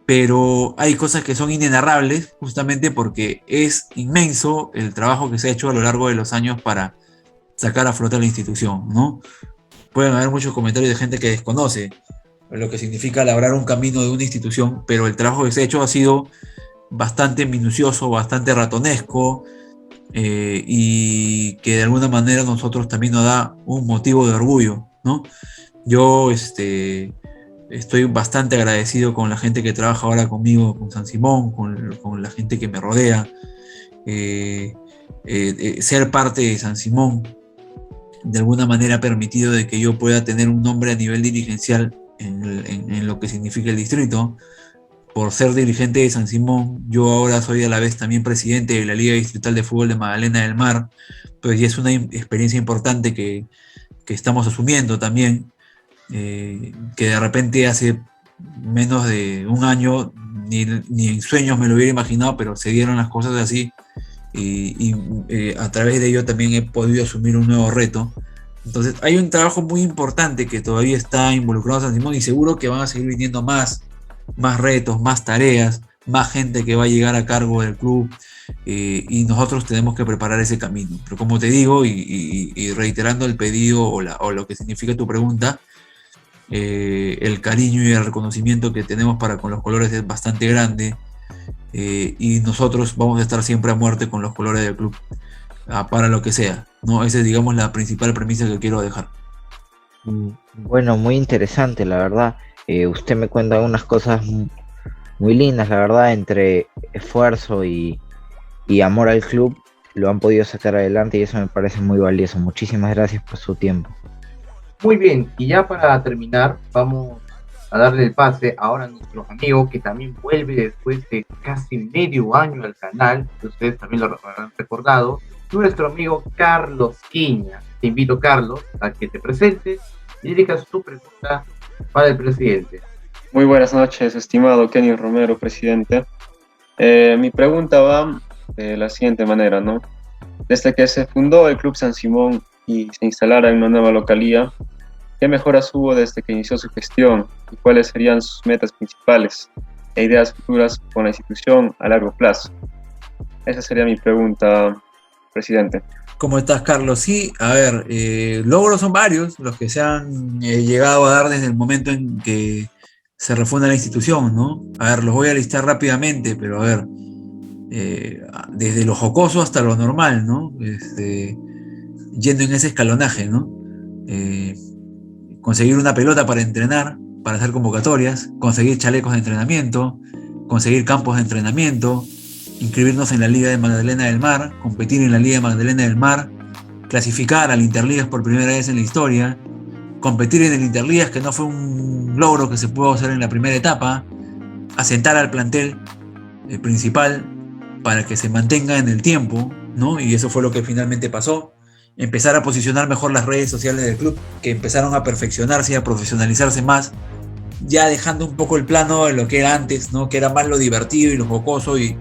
Pero hay cosas que son inenarrables, justamente porque es inmenso el trabajo que se ha hecho a lo largo de los años para sacar a flote la institución, ¿no? Pueden haber muchos comentarios de gente que desconoce lo que significa labrar un camino de una institución, pero el trabajo que se ha hecho ha sido bastante minucioso, bastante ratonesco, y que de alguna manera nosotros también nos da un motivo de orgullo, ¿no? Yo estoy bastante agradecido con la gente que trabaja ahora conmigo, con San Simón, con la gente que me rodea. Ser parte de San Simón de alguna manera ha permitido de que yo pueda tener un nombre a nivel dirigencial en lo que significa el distrito. Por ser dirigente de San Simón, yo ahora soy a la vez también presidente de la Liga Distrital de Fútbol de Magdalena del Mar, pues ya es una experiencia importante que estamos asumiendo también, que de repente hace menos de un año ni en sueños me lo hubiera imaginado, pero se dieron las cosas así, y a través de ello también he podido asumir un nuevo reto. Entonces hay un trabajo muy importante que todavía está involucrado en San Simón, y seguro que van a seguir viniendo más retos, más tareas, más gente que va a llegar a cargo del club, y nosotros tenemos que preparar ese camino. Pero como te digo, y reiterando el pedido o lo que significa tu pregunta, el cariño y el reconocimiento que tenemos para con los colores es bastante grande, y nosotros vamos a estar siempre a muerte con los colores del club, para lo que sea, ¿no? Esa es, digamos, la principal premisa que quiero dejar. Bueno, muy interesante, la verdad. Usted me cuenta unas cosas muy lindas, la verdad, entre esfuerzo y amor al club. lo han podido sacar adelante y eso me parece muy valioso. Muchísimas gracias por su tiempo. Muy bien, y ya para terminar, vamos a darle el pase ahora a nuestro amigo que también vuelve después de casi medio año al canal, que ustedes también lo habrán recordado, nuestro amigo Carlos Quiña. Te invito, Carlos, a que te presentes y digas tu pregunta para el presidente. Muy buenas noches, estimado Kenny Romero, presidente. Mi pregunta va de la siguiente manera, ¿no? Desde que se fundó el Club San Simón y se instalara en una nueva localía, ¿qué mejoras hubo desde que inició su gestión y cuáles serían sus metas principales e ideas futuras con la institución a largo plazo? Esa sería mi pregunta, presidente. ¿Cómo estás, Carlos? Sí, a ver, logros son varios los que se han llegado a dar desde el momento en que se refunda la institución, ¿no? A ver, los voy a listar rápidamente, pero a ver, desde lo jocoso hasta lo normal, ¿no? Yendo en ese escalonaje, ¿no? Conseguir una pelota para entrenar, para hacer convocatorias, conseguir chalecos de entrenamiento, conseguir campos de entrenamiento, inscribirnos en la Liga de Magdalena del Mar, competir en la Liga de Magdalena del Mar, clasificar al Interligas por primera vez en la historia, competir en el Interligas, que no fue un logro que se pudo hacer en la primera etapa, asentar al plantel principal para que se mantenga en el tiempo, ¿no? Y eso fue lo que finalmente pasó. Empezar a posicionar mejor las redes sociales del club, que empezaron a perfeccionarse y a profesionalizarse más, ya dejando un poco el plano de lo que era antes, ¿no? Que era más lo divertido y lo jocoso, y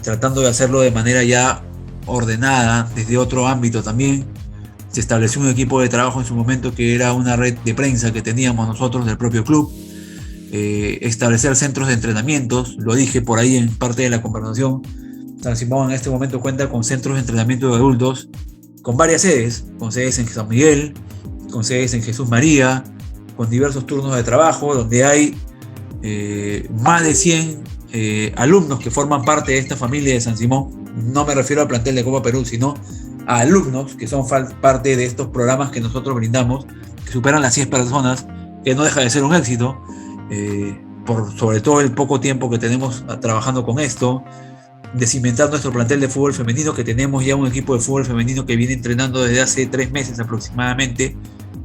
tratando de hacerlo de manera ya ordenada, desde otro ámbito también. Se estableció un equipo de trabajo en su momento que era una red de prensa que teníamos nosotros del propio club. Establecer centros de entrenamientos, lo dije por ahí en parte de la conversación. San Simón en este momento cuenta con centros de entrenamiento de adultos con varias sedes, con sedes en San Miguel, con sedes en Jesús María, con diversos turnos de trabajo, donde hay más de 100 alumnos que forman parte de esta familia de San Simón. No me refiero al plantel de Copa Perú, sino a alumnos que son parte de estos programas que nosotros brindamos, que superan las 100 personas, que no deja de ser un éxito, por sobre todo el poco tiempo que tenemos trabajando con esto, de cimentar nuestro plantel de fútbol femenino, que tenemos ya un equipo de fútbol femenino que viene entrenando desde hace 3 meses aproximadamente,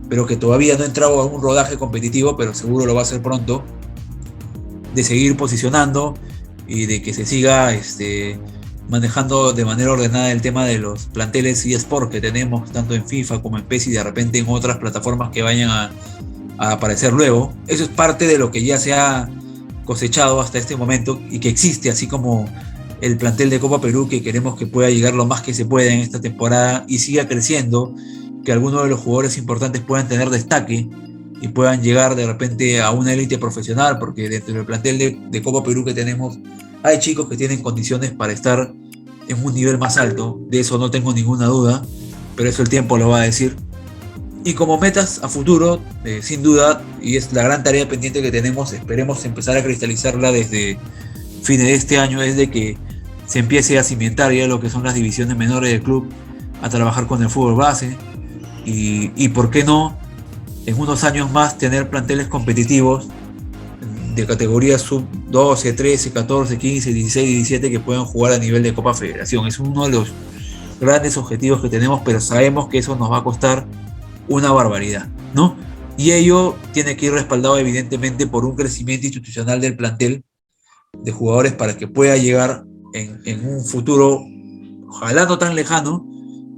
pero que todavía no ha entrado a un rodaje competitivo, pero seguro lo va a hacer pronto, de seguir posicionando y de que se siga manejando de manera ordenada el tema de los planteles eSport que tenemos tanto en FIFA como en PES y de repente en otras plataformas que vayan a aparecer luego. Eso es parte de lo que ya se ha cosechado hasta este momento y que existe, así como el plantel de Copa Perú, que queremos que pueda llegar lo más que se pueda en esta temporada y siga creciendo, que algunos de los jugadores importantes puedan tener destaque y puedan llegar de repente a una élite profesional, porque dentro del plantel de Copa Perú que tenemos hay chicos que tienen condiciones para estar en un nivel más alto, de eso no tengo ninguna duda, pero eso el tiempo lo va a decir. Y como metas a futuro, sin duda, y es la gran tarea pendiente que tenemos, esperemos empezar a cristalizarla desde fines de este año, es de que se empiece a cimentar ya lo que son las divisiones menores del club, a trabajar con el fútbol base y por qué no, en unos años más tener planteles competitivos de categorías sub 12, 13, 14, 15, 16 y 17 que puedan jugar a nivel de Copa Federación. Es uno de los grandes objetivos que tenemos, pero sabemos que eso nos va a costar una barbaridad, ¿no? Y ello tiene que ir respaldado evidentemente por un crecimiento institucional del plantel de jugadores para que pueda llegar en un futuro, ojalá no tan lejano,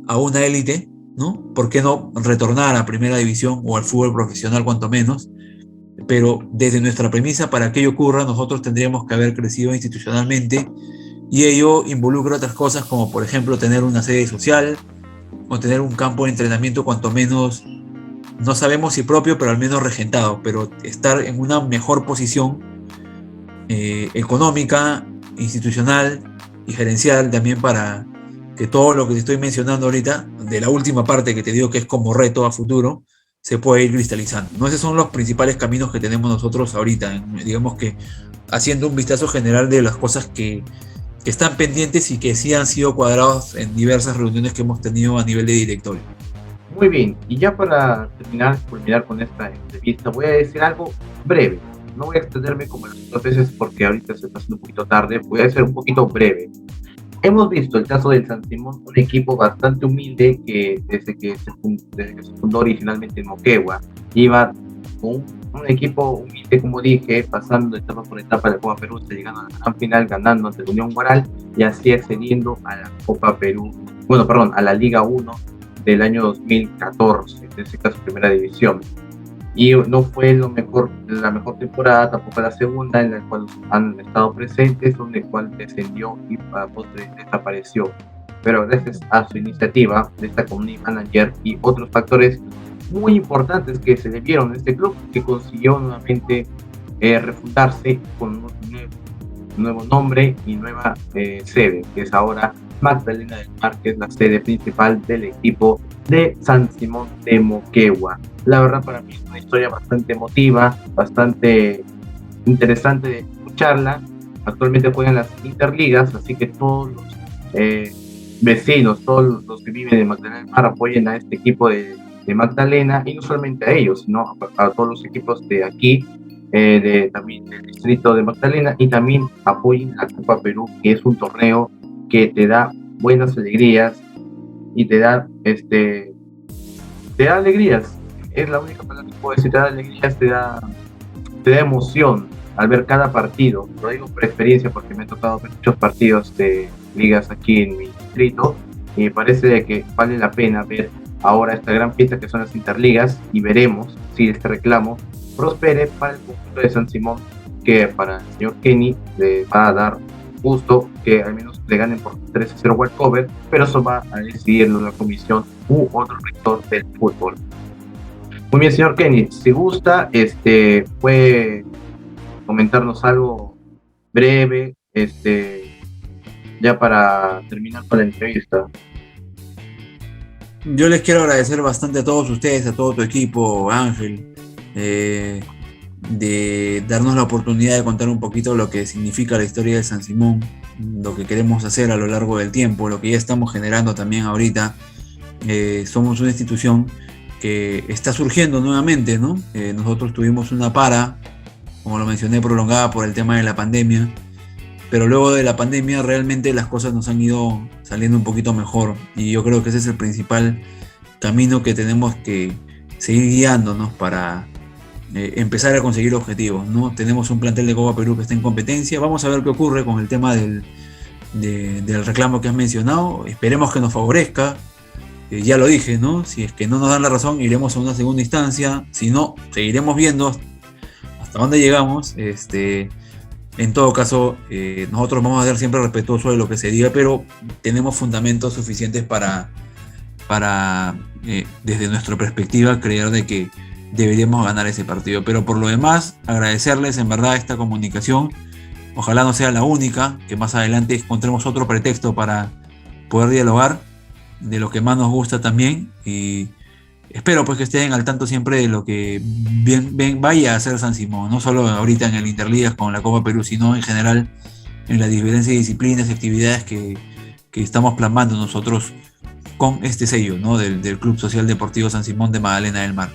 a una élite, ¿no? ¿Por qué no retornar a primera división o al fútbol profesional cuanto menos? Pero desde nuestra premisa, para que ello ocurra, nosotros tendríamos que haber crecido institucionalmente, y ello involucra otras cosas como por ejemplo tener una sede social o tener un campo de entrenamiento cuanto menos, no sabemos si propio, pero al menos regentado, pero estar en una mejor posición económica, institucional y gerencial también, para que todo lo que te estoy mencionando ahorita, de la última parte que te digo que es como reto a futuro, se puede ir cristalizando, ¿no? Esos son los principales caminos que tenemos nosotros ahorita, digamos que haciendo un vistazo general de las cosas que están pendientes y que sí han sido cuadrados en diversas reuniones que hemos tenido a nivel de directorio. Muy bien, y ya para culminar con esta entrevista, voy a decir algo breve. No voy a extenderme como las otras veces porque ahorita se está haciendo un poquito tarde, voy a ser un poquito breve. Hemos visto el caso del San Simón, un equipo bastante humilde que desde que se fundó originalmente en Moquegua, iba con un equipo humilde, como dije, pasando etapa por etapa de la Copa Perú, llegando a la gran final, ganando ante la Unión Guaral y así accediendo a la Copa Perú, a la Liga 1 del año 2014, en este caso Primera División. Y no fue la mejor temporada, tampoco la segunda, en la cual han estado presentes, donde el cual descendió y a postre desapareció. Pero gracias a su iniciativa de esta community manager y otros factores muy importantes que se le vieron a este club, que consiguió nuevamente refundarse con un nuevo nombre y nueva sede, que es ahora Magdalena del Mar, que es la sede principal del equipo de San Simón de Moquegua. La verdad, para mí es una historia bastante emotiva, bastante interesante de escucharla. Actualmente juegan las interligas, así que todos los vecinos, todos los que viven en Magdalena del Mar apoyen a este equipo de Magdalena, y no solamente a ellos, sino a todos los equipos de aquí, también del distrito de Magdalena, y también apoyen la Copa Perú, que es un torneo que te da buenas alegrías y te da alegrías. Es la única palabra que puedo decir. Te da alegrías, te da emoción al ver cada partido. Lo digo por experiencia, porque me ha tocado ver muchos partidos de ligas aquí en mi distrito, y me parece que vale la pena ver ahora esta gran fiesta que son las interligas, y veremos si este reclamo prospere para el conjunto de San Simón, que para el señor Kenny le va a dar gusto que al menos le ganen por 3-0 walkover, pero eso va a decidirlo la comisión u otro rector del fútbol. Muy bien, señor Kenny, si gusta, puede comentarnos algo breve, ya para terminar con la entrevista. Yo les quiero agradecer bastante a todos ustedes, a todo tu equipo, Ángel, de darnos la oportunidad de contar un poquito lo que significa la historia de San Simón, lo que queremos hacer a lo largo del tiempo, lo que ya estamos generando también ahorita. Somos una institución que está surgiendo nuevamente, ¿no? Nosotros tuvimos una para, como lo mencioné, prolongada por el tema de la pandemia, pero luego de la pandemia realmente las cosas nos han ido saliendo un poquito mejor, y yo creo que ese es el principal camino que tenemos que seguir guiándonos para empezar a conseguir objetivos, ¿no? Tenemos un plantel de Copa Perú que está en competencia. Vamos a ver qué ocurre con el tema del reclamo que has mencionado. Esperemos que nos favorezca. Ya lo dije, ¿no? Si es que no nos dan la razón, iremos a una segunda instancia. Si no, seguiremos viendo hasta dónde llegamos. En todo caso, nosotros vamos a ser siempre respetuosos de lo que se diga, pero tenemos fundamentos suficientes para desde nuestra perspectiva, creer de que deberíamos ganar ese partido. Pero por lo demás, agradecerles en verdad esta comunicación. Ojalá no sea la única, que más adelante encontremos otro pretexto para poder dialogar de lo que más nos gusta también, y espero pues que estén al tanto siempre de lo que vaya a hacer San Simón, no solo ahorita en el Interligas con la Copa Perú, sino en general en las diferentes disciplinas y actividades que estamos plasmando nosotros con este sello, ¿no? del Club Social Deportivo San Simón de Magdalena del Mar.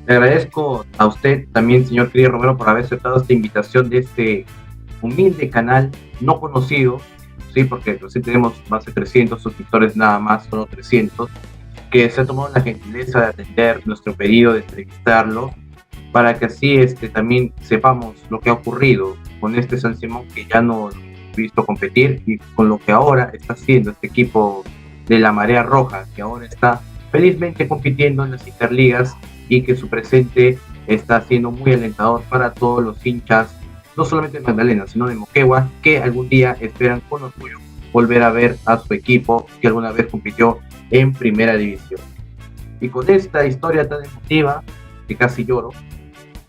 Le agradezco a usted también, señor Kenny Romero, por haber aceptado esta invitación de este humilde canal no conocido, sí, porque recién tenemos más de 300 suscriptores, nada más, solo 300, que se ha tomado la gentileza de atender nuestro pedido de entrevistarlo, para que así también sepamos lo que ha ocurrido con este San Simón, que ya no hemos visto competir, y con lo que ahora está haciendo este equipo de la Marea Roja, que ahora está felizmente compitiendo en las interligas, y que su presente está siendo muy alentador para todos los hinchas, no solamente de Magdalena, sino de Moquegua, que algún día esperan con orgullo volver a ver a su equipo que alguna vez compitió en Primera División. Y con esta historia tan emotiva, que casi lloro,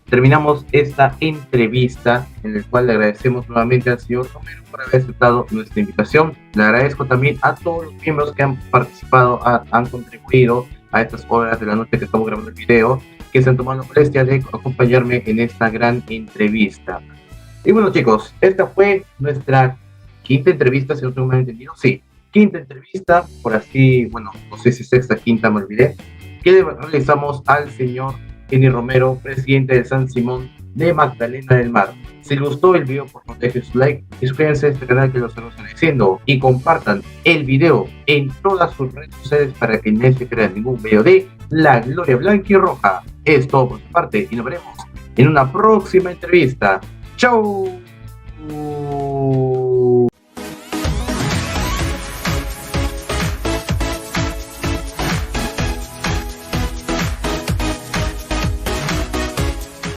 terminamos esta entrevista, en la cual le agradecemos nuevamente al señor Romero por haber aceptado nuestra invitación. Le agradezco también a todos los miembros que han participado, han contribuido a estas horas de la noche que estamos grabando el video, que se han tomado la molestia de acompañarme en esta gran entrevista. Y bueno, chicos, esta fue nuestra quinta entrevista, si no tengo mal entendido. Sí, quinta entrevista, por así, bueno, no sé si sexta, quinta, me olvidé, que realizamos al señor Kenny Romero, presidente de San Simón de Magdalena del Mar. Si les gustó el video, por favor dejen su like y suscríbanse a este canal que lo estamos haciendo y compartan el video en todas sus redes sociales para que no se pierdan ningún video de la Gloria Blanca y Roja. Es todo por su parte y nos veremos en una próxima entrevista. ¡Chao!